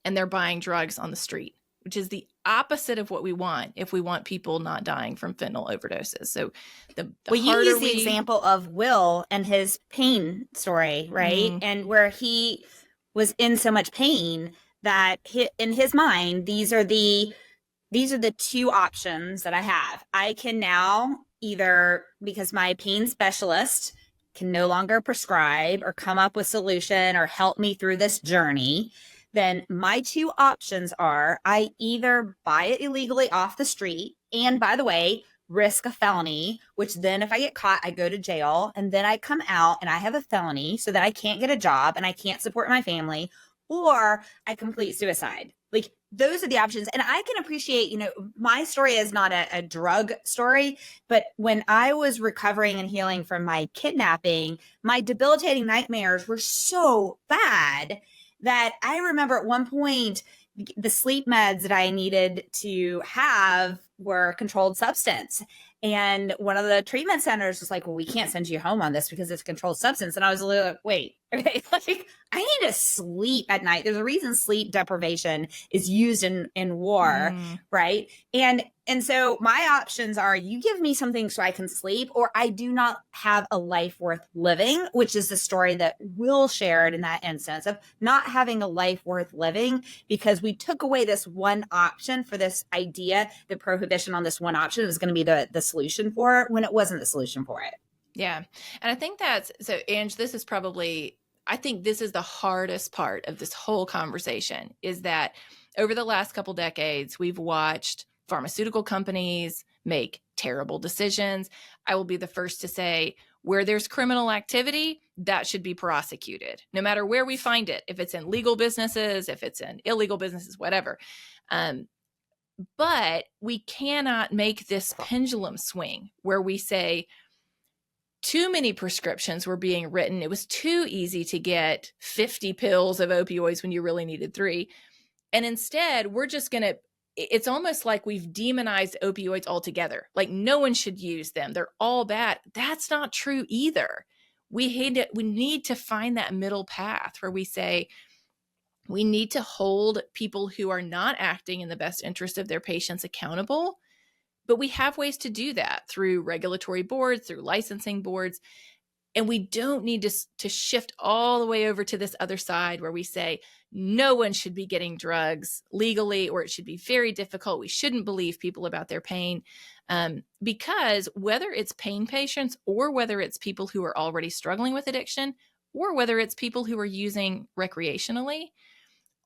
and they're buying drugs on the street, which is the opposite of what we want if we want people not dying from fentanyl overdoses. So you use the example of Will and his pain story, right? Mm-hmm. And where he was in so much pain that in his mind, these are the two options that I have. I can now either, because my pain specialist can no longer prescribe or come up with solution or help me through this journey, then my two options are I either buy it illegally off the street and, by the way, risk a felony, which then if I get caught, I go to jail and then I come out and I have a felony so that I can't get a job and I can't support my family, or I complete suicide. Like, those are the options. And I can appreciate, my story is not a drug story, but when I was recovering and healing from my kidnapping, my debilitating nightmares were so bad that I remember at one point, the sleep meds that I needed to have were a controlled substance. And one of the treatment centers was like, well, we can't send you home on this because it's a controlled substance. And I was like, wait, Okay, like I need to sleep at night. There's a reason sleep deprivation is used in war, right? And so my options are you give me something so I can sleep, or I do not have a life worth living, which is the story that Will shared in that instance of not having a life worth living because we took away this one option for this idea that prohibition on this one option was going to be the solution for it when it wasn't the solution for it. Yeah. And I think that's so, Ange, this is probably, I think this is the hardest part of this whole conversation is that over the last couple decades, we've watched pharmaceutical companies make terrible decisions. I will be the first to say where there's criminal activity, that should be prosecuted, no matter where we find it, if it's in legal businesses, if it's in illegal businesses, whatever. But we cannot make this pendulum swing where we say, too many prescriptions were being written. It was too easy to get 50 pills of opioids when you really needed 3. And instead, we're just going to, it's almost like we've demonized opioids altogether. Like no one should use them. They're all bad. That's not true either. We need to find that middle path where we say, we need to hold people who are not acting in the best interest of their patients accountable. But we have ways to do that through regulatory boards, through licensing boards. And we don't need to shift all the way over to this other side where we say no one should be getting drugs legally, or it should be very difficult. We shouldn't believe people about their pain. Because whether it's pain patients or whether it's people who are already struggling with addiction or whether it's people who are using recreationally,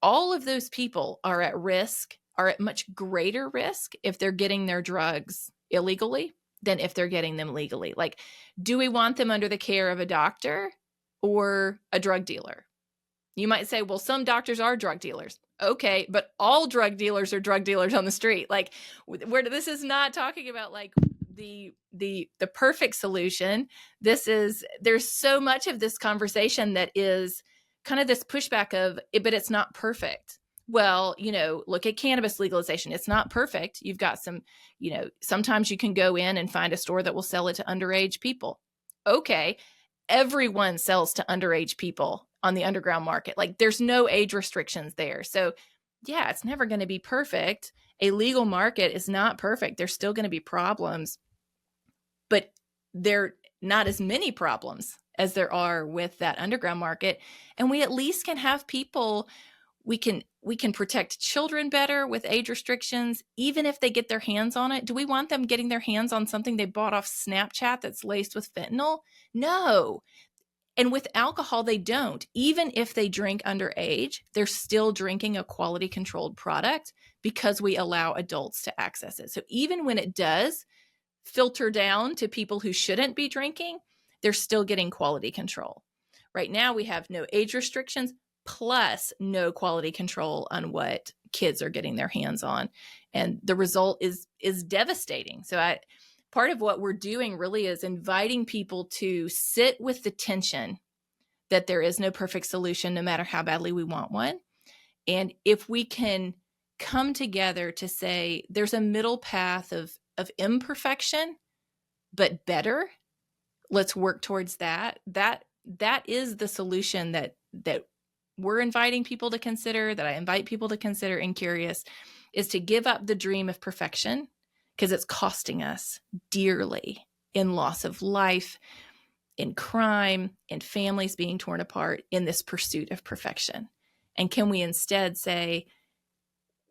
all of those people are at risk, are at much greater risk if they're getting their drugs illegally than if they're getting them legally. Like, do we want them under the care of a doctor or a drug dealer? You might say, well, some doctors are drug dealers. Okay, but all drug dealers are drug dealers on the street. Like, where this is not talking about like the perfect solution. There's so much of this conversation that is kind of this pushback of, but it's not perfect. Well, look at cannabis legalization. It's not perfect. You've got some, sometimes you can go in and find a store that will sell it to underage people. Okay, everyone sells to underage people on the underground market. Like there's no age restrictions there. So yeah, it's never going to be perfect. A legal market is not perfect. There's still going to be problems, but they're not as many problems as there are with that underground market. And we at least can have people, we can protect children better with age restrictions, even if they get their hands on it. Do we want them getting their hands on something they bought off Snapchat that's laced with fentanyl? No. And with alcohol, they don't. Even if they drink underage, they're still drinking a quality controlled product because we allow adults to access it. So even when it does filter down to people who shouldn't be drinking, they're still getting quality control. Right now, we have no age restrictions plus no quality control on what kids are getting their hands on. And the result is devastating. So part of what we're doing really is inviting people to sit with the tension that there is no perfect solution, no matter how badly we want one. And if we can come together to say there's a middle path of imperfection, but better, let's work towards that. That is the solution that we're inviting people to consider, that I invite people to consider in Curious, is to give up the dream of perfection, because it's costing us dearly in loss of life, in crime, in families being torn apart in this pursuit of perfection. And can we instead say,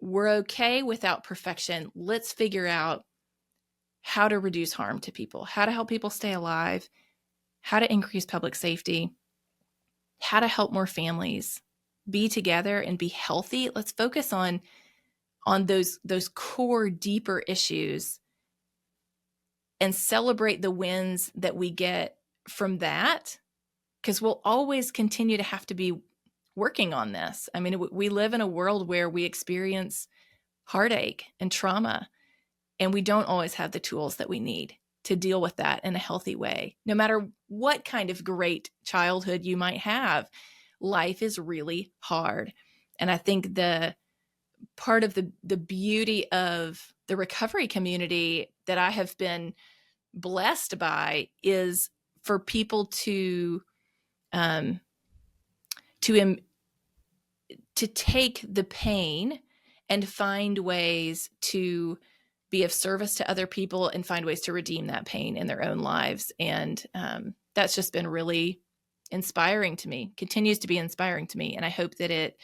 we're okay without perfection. Let's figure out how to reduce harm to people, how to help people stay alive, how to increase public safety, how to help more families be together and be healthy. Let's focus on those core, deeper issues and celebrate the wins that we get from that, because we'll always continue to have to be working on this. I mean, we live in a world where we experience heartache and trauma, and we don't always have the tools that we need to deal with that in a healthy way. No matter what kind of great childhood you might have, life is really hard. And I think the part of the beauty of the recovery community that I have been blessed by is for people to to take the pain and find ways to be of service to other people and find ways to redeem that pain in their own lives. And that's just been really inspiring to me, continues to be inspiring to me. And I hope that it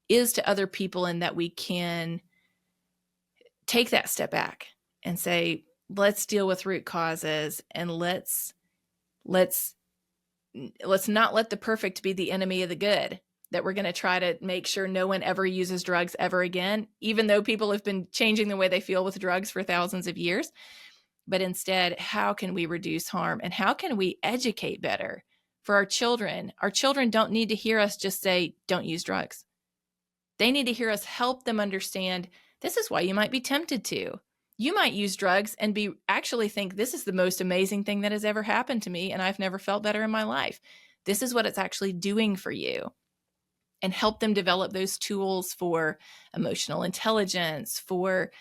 is to other people, and that we can take that step back and say, let's deal with root causes, and let's not let the perfect be the enemy of the good, that we're going to try to make sure no one ever uses drugs ever again, even though people have been changing the way they feel with drugs for thousands of years. But instead, how can we reduce harm, and how can we educate better for our children? Our children don't need to hear us just say, don't use drugs. They need to hear us help them understand, this is why you might be tempted to. You might use drugs and actually think, this is the most amazing thing that has ever happened to me, and I've never felt better in my life. This is what it's actually doing for you. And help them develop those tools for emotional intelligence, for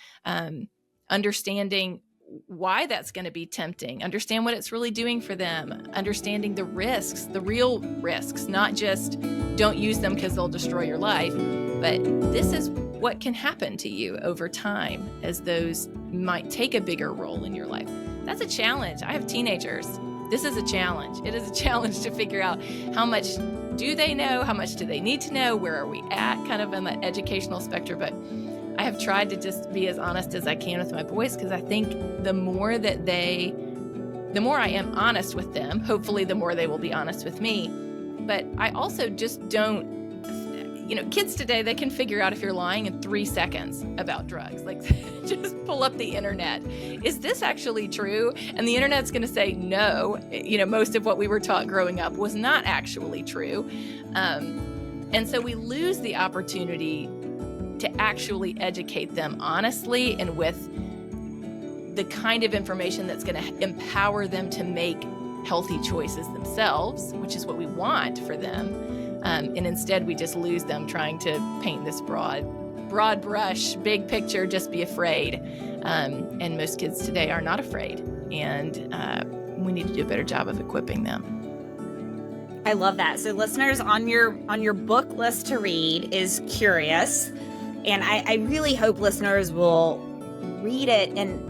understanding why that's going to be tempting, understand what it's really doing for them, understanding the risks, the real risks, not just don't use them because they'll destroy your life, but this is what can happen to you over time as those might take a bigger role in your life. That's a challenge. I have teenagers. This is a challenge. It is a challenge to figure out how much do they know? How much do they need to know? Where are we at kind of on the educational spectrum? But I have tried to just be as honest as I can with my boys, because I think the more I am honest with them, hopefully the more they will be honest with me. But I also just don't, kids today, they can figure out if you're lying in 3 seconds about drugs. Like, just pull up the internet. Is this actually true? And the internet's going to say no. Most of what we were taught growing up was not actually true. And so we lose the opportunity to actually educate them honestly and with the kind of information that's going to empower them to make healthy choices themselves, which is what we want for them. And instead, we just lose them trying to paint this broad brush, big picture, just be afraid. And most kids today are not afraid. And we need to do a better job of equipping them. I love that. So listeners, on your book list to read is Curious. And I really hope listeners will read it and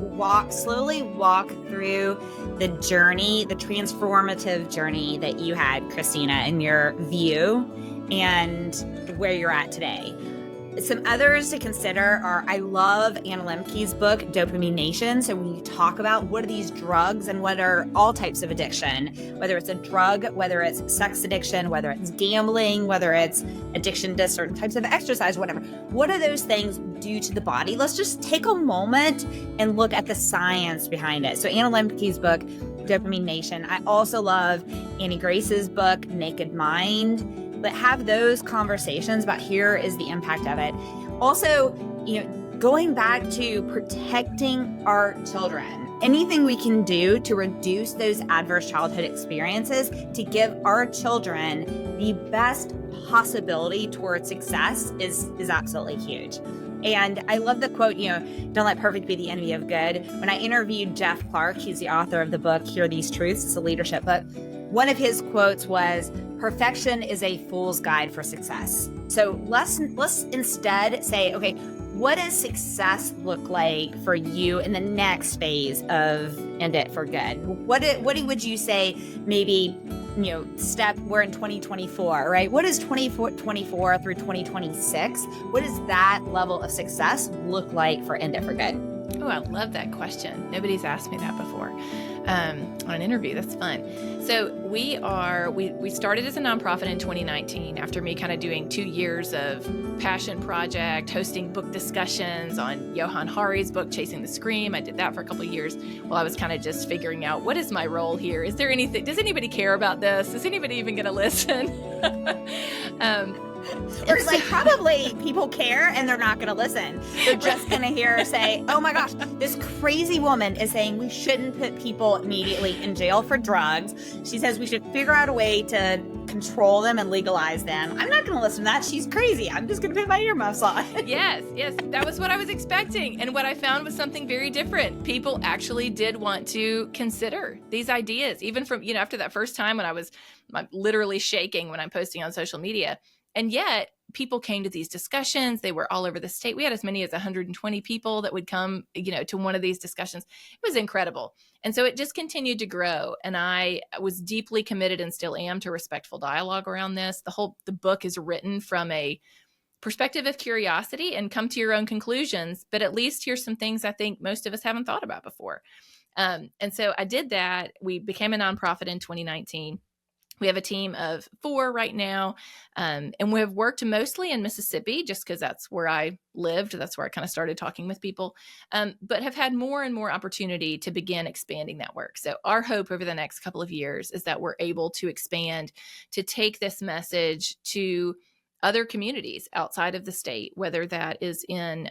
slowly walk through the journey, the transformative journey that you had, Christina, in your view and where you're at today. Some others to consider are, I love Anne Lemke's book, Dopamine Nation. So when you talk about what are these drugs and what are all types of addiction, whether it's a drug, whether it's sex addiction, whether it's gambling, whether it's addiction to certain types of exercise, whatever, what do those things do to the body? Let's just take a moment and look at the science behind it. So Anne Lemke's book, Dopamine Nation. I also love Annie Grace's book, Naked Mind. But have those conversations about here is the impact of it. Also, going back to protecting our children, anything we can do to reduce those adverse childhood experiences to give our children the best possibility towards success is absolutely huge. And I love the quote, don't let perfect be the enemy of good. When I interviewed Jeff Clark, he's the author of the book, Hear These Truths, it's a leadership book. One of his quotes was, perfection is a fool's guide for success. So let's instead say, okay, what does success look like for you in the next phase of End It for Good? What would you say maybe, we're in 2024, right? What is 2024 through 2026? What does that level of success look like for End It for Good? Oh, I love that question. Nobody's asked me that before on an interview. That's fun. So we started as a nonprofit in 2019 after me kind of doing 2 years of passion project, hosting book discussions on Johann Hari's book, Chasing the Scream. I did that for a couple of years while I was kind of just figuring out, what is my role here? Is there anything, does anybody care about this? Is anybody even going to listen? It's like probably people care and they're not going to listen. They're just going to hear her say, oh my gosh, this crazy woman is saying we shouldn't put people immediately in jail for drugs. She says we should figure out a way to control them and legalize them. I'm not going to listen to that. She's crazy. I'm just going to put my earmuffs on. Yes. That was what I was expecting. And what I found was something very different. People actually did want to consider these ideas, even from, after that first time when I'm literally shaking when I'm posting on social media. And yet people came to these discussions. They were all over the state. We had as many as 120 people that would come, to one of these discussions. It was incredible. And so it just continued to grow. And I was deeply committed and still am to respectful dialogue around this. The book is written from a perspective of curiosity and come to your own conclusions. But at least here's some things I think most of us haven't thought about before. And so I did that. We became a nonprofit in 2019. We have a team of 4 right now, and we have worked mostly in Mississippi just because that's where I lived. That's where I kind of started talking with people, but have had more and more opportunity to begin expanding that work. So our hope over the next couple of years is that we're able to expand, to take this message to other communities outside of the state, whether that is in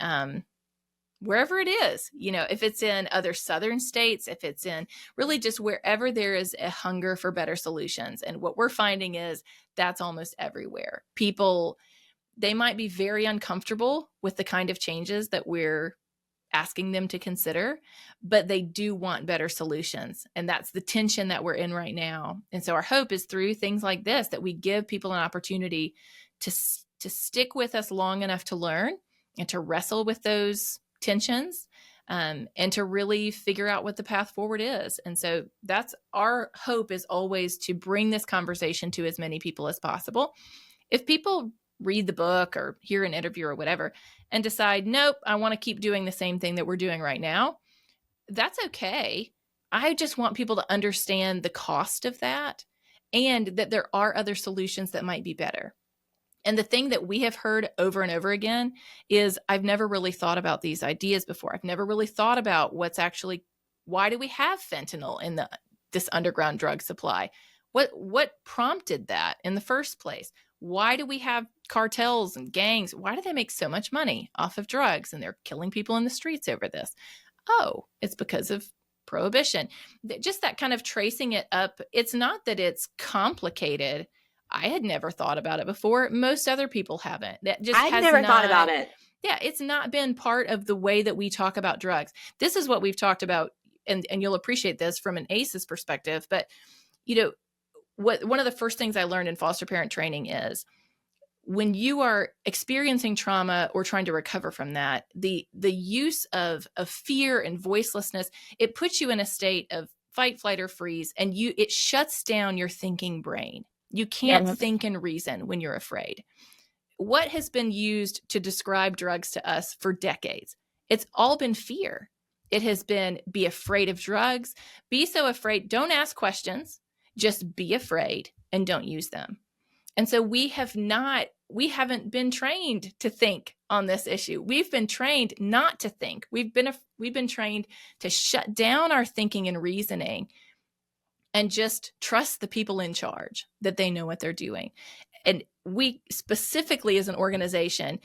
wherever it is, if it's in other southern states, if it's in really just wherever there is a hunger for better solutions. And what we're finding is that's almost everywhere. People, they might be very uncomfortable with the kind of changes that we're asking them to consider, but they do want better solutions. And that's the tension that we're in right now. And so our hope is through things like this, that we give people an opportunity to stick with us long enough to learn and to wrestle with those tensions, and to really figure out what the path forward is. And so that's our hope, is always to bring this conversation to as many people as possible. If people read the book or hear an interview or whatever and decide, nope, I want to keep doing the same thing that we're doing right now, that's okay. I just want people to understand the cost of that and that there are other solutions that might be better. And the thing that we have heard over and over again is, I've never really thought about these ideas before. I've never really thought about why do we have fentanyl in this underground drug supply? What prompted that in the first place? Why do we have cartels and gangs? Why do they make so much money off of drugs and they're killing people in the streets over this? Oh, it's because of Prohibition. Just that kind of tracing it up. It's not that it's complicated. I had never thought about it before. Most other people haven't. I've never thought about it. Yeah, it's not been part of the way that we talk about drugs. This is what we've talked about, and you'll appreciate this from an ACEs perspective. But, one of the first things I learned in foster parent training is, when you are experiencing trauma or trying to recover from that, the use of fear and voicelessness, it puts you in a state of fight, flight, or freeze, and it shuts down your thinking brain. You can't think and reason when you're afraid. What has been used to describe drugs to us for decades? It's all been fear. It has been, be afraid of drugs, be so afraid, don't ask questions, just be afraid and don't use them. And so we haven't been trained to think on this issue. We've been trained not to think. We've been trained to shut down our thinking and reasoning and just trust the people in charge, that they know what they're doing. And we specifically as an organization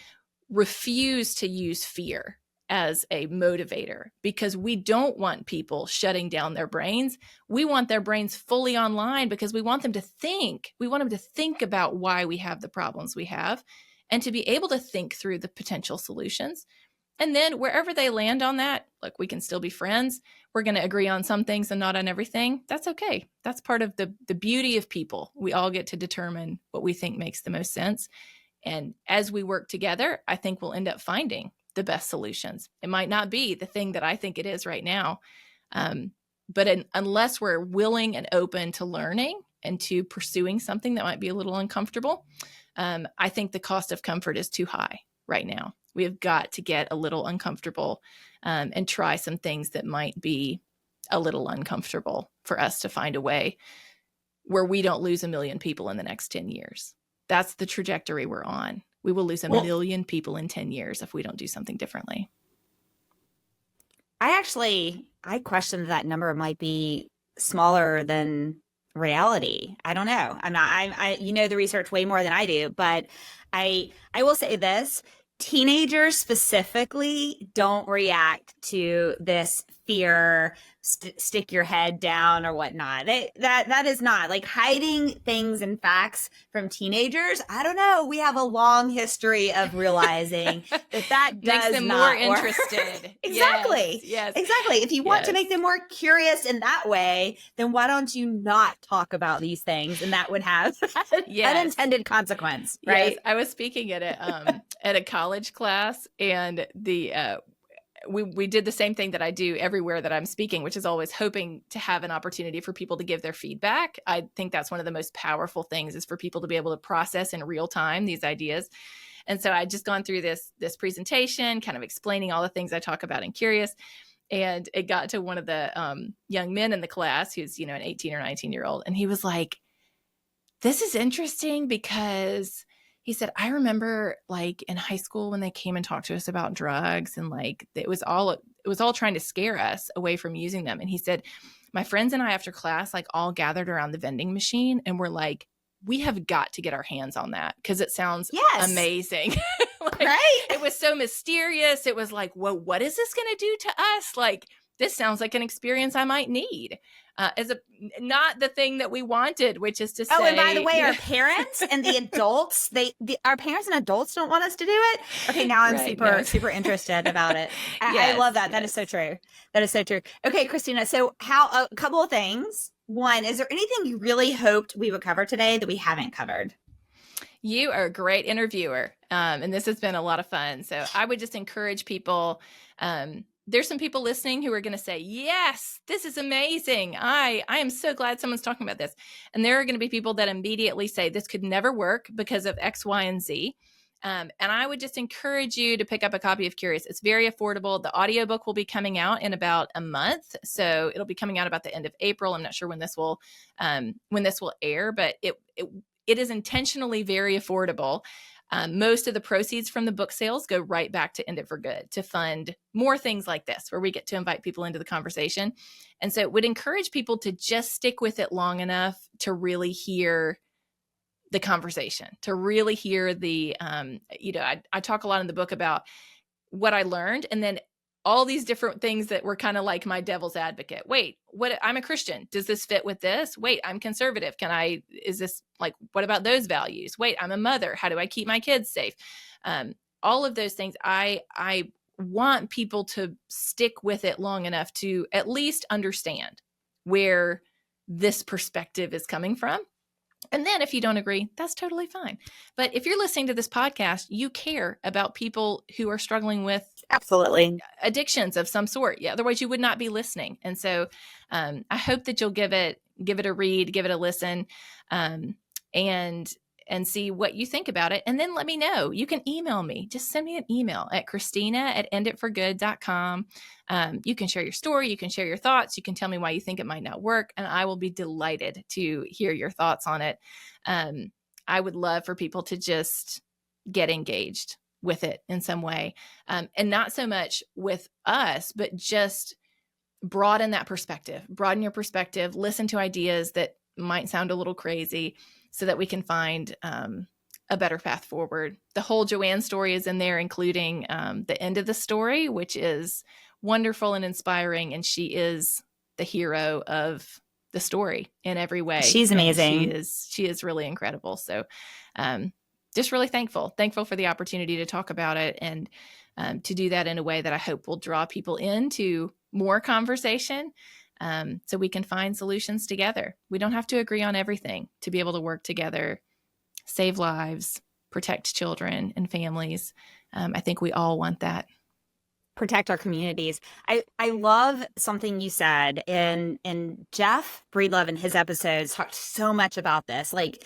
refuse to use fear as a motivator, because we don't want people shutting down their brains. We want their brains fully online because we want them to think. We want them to think about why we have the problems we have and to be able to think through the potential solutions. And then wherever they land on that, look, we can still be friends. We're going to agree on some things and not on everything. That's okay. That's part of the beauty of people. We all get to determine what we think makes the most sense. And as we work together, I think we'll end up finding the best solutions. It might not be the thing that I think it is right now. But unless we're willing and open to learning and to pursuing something that might be a little uncomfortable, I think the cost of comfort is too high right now. We have got to get a little uncomfortable and try some things that might be a little uncomfortable for us to find a way where we don't lose 1 million people in the next 10 years. That's the trajectory we're on. We will lose 1 million people in 10 years if we don't do something differently. I question that number might be smaller than reality. I don't know. You know the research way more than I do, but I will say this. Teenagers specifically don't react to this fear, stick your head down or whatnot. That is not like hiding things and facts from teenagers. I don't know. We have a long history of realizing that makes does them not more work. interested. Exactly. Yes. Exactly. If you want to Yes. make them more curious in that way, then why don't you not talk about these things? And that would have Yes. unintended consequence, right? Yes, I was speaking at a college class, and we did the same thing that I do everywhere that I'm speaking, which is always hoping to have an opportunity for people to give their feedback. I think that's one of the most powerful things, is for people to be able to process in real time these ideas. And so I'd just gone through this presentation, kind of explaining all the things I talk about in Curious. And it got to one of the young men in the class, who's, an 18 or 19-year-old. And he was like, this is interesting because he said, I remember like in high school when they came and talked to us about drugs, and like it was all trying to scare us away from using them. And he said, my friends and I after class, like all gathered around the vending machine, and we're like, we have got to get our hands on that because it sounds amazing. Right? It was so mysterious. It was like, well, what is this going to do to us? Like, this sounds like an experience I might need. Not the thing that we wanted, which is to say. Oh, and by the way, our parents and the adults, our parents and adults don't want us to do it. Okay, now I'm super interested about it. I love that. That is so true. That is so true. Okay, Christina. So a couple of things. One, is there anything you really hoped we would cover today that we haven't covered? You are a great interviewer. And this has been a lot of fun. So I would just encourage people. There's some people listening who are going to say, yes, this is amazing. I am so glad someone's talking about this. And there are going to be people that immediately say this could never work because of X, Y, and Z. And I would just encourage you to pick up a copy of Curious. It's very affordable. The audiobook will be coming out in about a month. So it'll be coming out about the end of April. I'm not sure when this will air, but it is intentionally very affordable. Most of the proceeds from the book sales go right back to End It for Good to fund more things like this, where we get to invite people into the conversation. And so it would encourage people to just stick with it long enough to really hear the conversation, to really hear the, I talk a lot in the book about what I learned, and then all these different things that were kind of like my devil's advocate. Wait, I'm a Christian. Does this fit with this? Wait, I'm conservative. Is this like, what about those values? Wait, I'm a mother. How do I keep my kids safe? All of those things. I want people to stick with it long enough to at least understand where this perspective is coming from. And then if you don't agree, that's totally fine. But if you're listening to this podcast, you care about people who are struggling with absolutely addictions of some sort. Yeah, otherwise you would not be listening. And so I hope that you'll give it a read, give it a listen, and see what you think about it. And then let me know. You can email me. Just send me an email at Christina@enditforgood.com. You can share your story. You can share your thoughts. You can tell me why you think it might not work. And I will be delighted to hear your thoughts on it. I would love for people to just get engaged with it in some way. And not so much with us, but just broaden that perspective, broaden your perspective, listen to ideas that might sound a little crazy, so that we can find a better path forward. The whole Joanne story is in there, including the end of the story, which is wonderful and inspiring. And she is the hero of the story in every way. She's amazing. She is really incredible. So just really thankful for the opportunity to talk about it, and to do that in a way that I hope will draw people into more conversation. So we can find solutions together. We don't have to agree on everything to be able to work together, save lives, protect children and families. I think we all want that. Protect our communities. I love something you said, and Jeff Breedlove in his episodes talked so much about this. Like,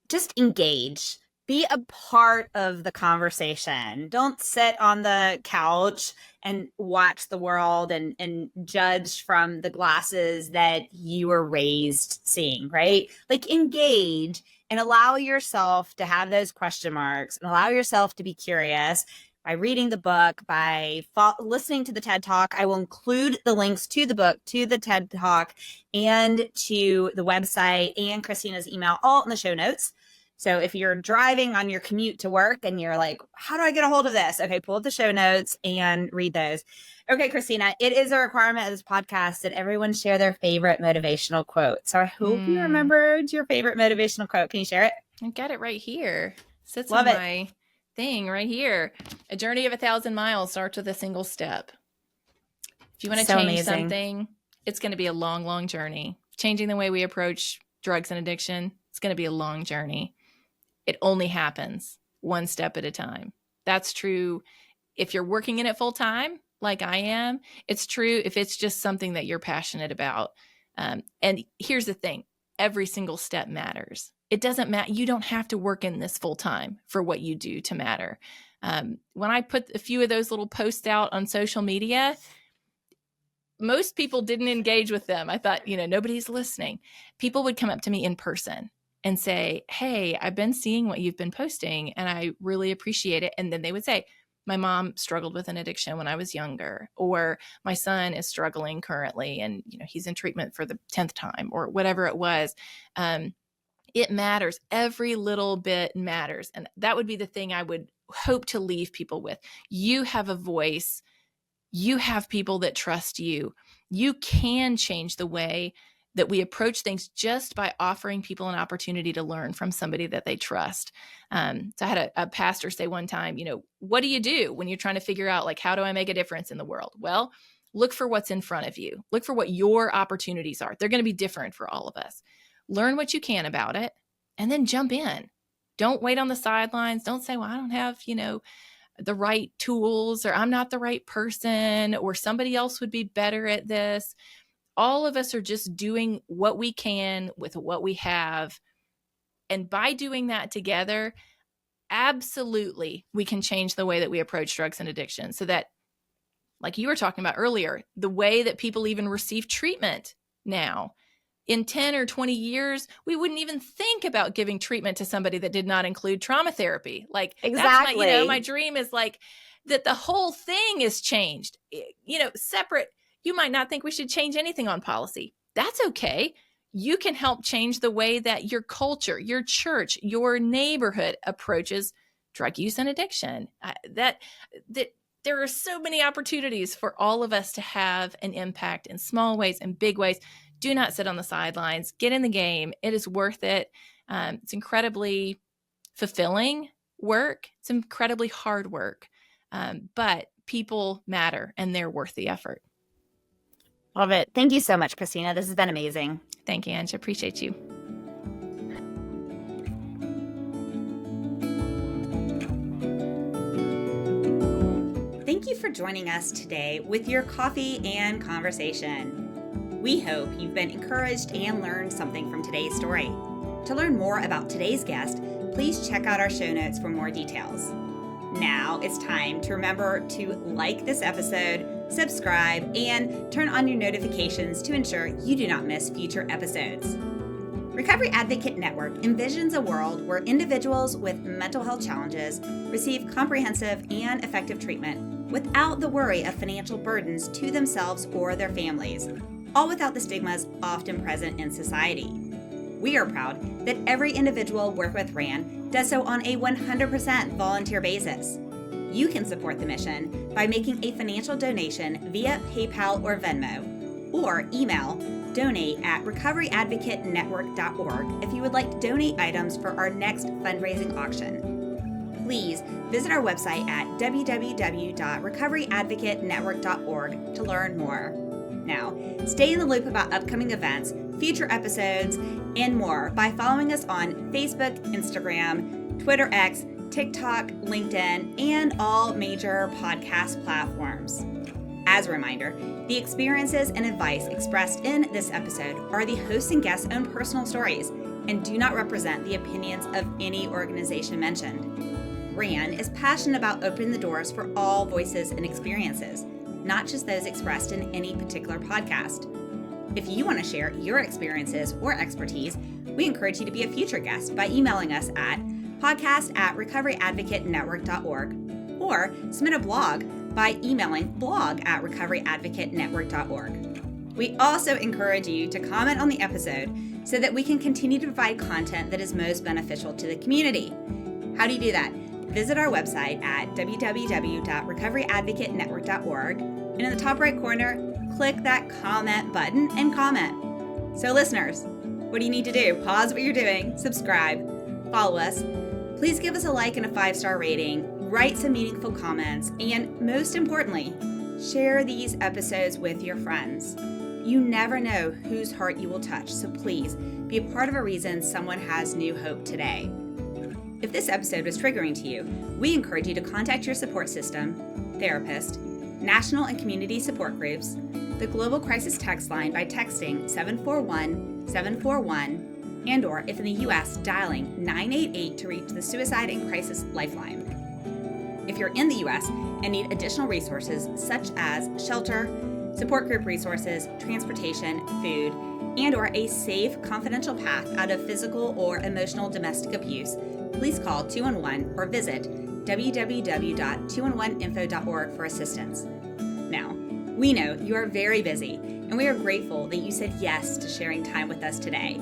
just engage. Be a part of the conversation. Don't sit on the couch and watch the world and judge from the glasses that you were raised seeing, right? Like, engage and allow yourself to have those question marks and allow yourself to be curious. by reading the book, by listening to the TED Talk. I will include the links to the book, to the TED Talk, and to the website and Christina's email all in the show notes. So if you're driving on your commute to work and you're like, how do I get a hold of this? Okay, pull up the show notes and read those. Okay, Christina, it is a requirement of this podcast that everyone share their favorite motivational quote. So I hope you remembered your favorite motivational quote. Can you share it? I got it right here. Sits Love on it. my thing right here. A journey of 1,000 miles starts with a single step. If you want to change something, it's going to be a long, long journey. Changing the way we approach drugs and addiction, it's going to be a long journey. It only happens one step at a time. That's true if you're working in it full time, like I am. It's true if it's just something that you're passionate about. And here's the thing. Every single step matters. It doesn't matter. You don't have to work in this full time for what you do to matter. When I put a few of those little posts out on social media, most people didn't engage with them. I thought, nobody's listening. People would come up to me in person and say, hey, I've been seeing what you've been posting and I really appreciate it. And then they would say, my mom struggled with an addiction when I was younger, or my son is struggling currently and he's in treatment for the 10th time, or whatever it was. It matters. Every little bit matters. And that would be the thing I would hope to leave people with. You have a voice. You have people that trust you. You can change the way that we approach things just by offering people an opportunity to learn from somebody that they trust. So I had a pastor say one time, what do you do when you're trying to figure out, like, how do I make a difference in the world? Well, look for what's in front of you. Look for what your opportunities are. They're going to be different for all of us. Learn what you can about it and then jump in. Don't wait on the sidelines. Don't say, well, I don't have, the right tools, or I'm not the right person, or somebody else would be better at this. All of us are just doing what we can with what we have. And by doing that together, absolutely, we can change the way that we approach drugs and addiction so that, like you were talking about earlier, the way that people even receive treatment now, in 10 or 20 years, we wouldn't even think about giving treatment to somebody that did not include trauma therapy. Like, exactly. That's my dream is like that the whole thing is changed, separate. You might not think we should change anything on policy. That's okay. You can help change the way that your culture, your church, your neighborhood approaches drug use and addiction. That there are so many opportunities for all of us to have an impact in small ways and big ways. Do not sit on the sidelines. Get in the game. It is worth it. It's incredibly fulfilling work. It's incredibly hard work. But people matter and they're worth the effort. Love it. Thank you so much, Christina. This has been amazing. Thank you, Ange. I appreciate you. Thank you for joining us today with your coffee and conversation. We hope you've been encouraged and learned something from today's story. To learn more about today's guest, please check out our show notes for more details. Now it's time to remember to like this episode, subscribe, and turn on your notifications to ensure you do not miss future episodes. Recovery Advocate Network envisions a world where individuals with mental health challenges receive comprehensive and effective treatment without the worry of financial burdens to themselves or their families, all without the stigmas often present in society. We are proud that every individual worked with RAN does so on a 100% volunteer basis. You can support the mission by making a financial donation via PayPal or Venmo, or email donate@recoveryadvocatenetwork.org if you would like to donate items for our next fundraising auction. Please visit our website at www.recoveryadvocatenetwork.org to learn more. Now, stay in the loop about upcoming events, future episodes, and more by following us on Facebook, Instagram, Twitter X, TikTok, LinkedIn, and all major podcast platforms. As a reminder, the experiences and advice expressed in this episode are the host and guest's own personal stories and do not represent the opinions of any organization mentioned. RAN is passionate about opening the doors for all voices and experiences, not just those expressed in any particular podcast. If you want to share your experiences or expertise, we encourage you to be a future guest by emailing us at podcast@recoveryadvocatenetwork.org or submit a blog by emailing blog@recoveryadvocatenetwork.org. We also encourage you to comment on the episode so that we can continue to provide content that is most beneficial to the community. How do you do that? Visit our website at www.recoveryadvocatenetwork.org, and in the top right corner, click that comment button and comment. So listeners, what do you need to do? Pause what you're doing, subscribe, follow us. Please give us a like and a 5-star rating, write some meaningful comments, and most importantly, share these episodes with your friends. You never know whose heart you will touch, so please be a part of a reason someone has new hope today. If this episode was triggering to you, we encourage you to contact your support system, therapist, national and community support groups, the Global Crisis Text Line by texting 741-741, and/or if in the U.S., dialing 988 to reach the Suicide and Crisis Lifeline. If you're in the U.S. and need additional resources such as shelter, support group resources, transportation, food, and/or a safe, confidential path out of physical or emotional domestic abuse, please call 211 or visit www.211info.org for assistance. Now, we know you are very busy, and we are grateful that you said yes to sharing time with us today.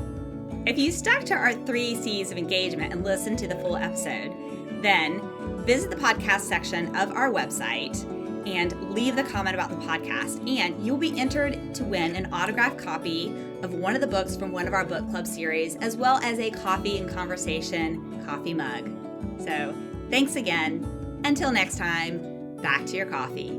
If you stuck to our 3 C's of engagement and listened to the full episode, then visit the podcast section of our website and leave the comment about the podcast, and you'll be entered to win an autographed copy of one of the books from one of our book club series, as well as a Coffee and Conversation coffee mug. So thanks again. Until next time, back to your coffee.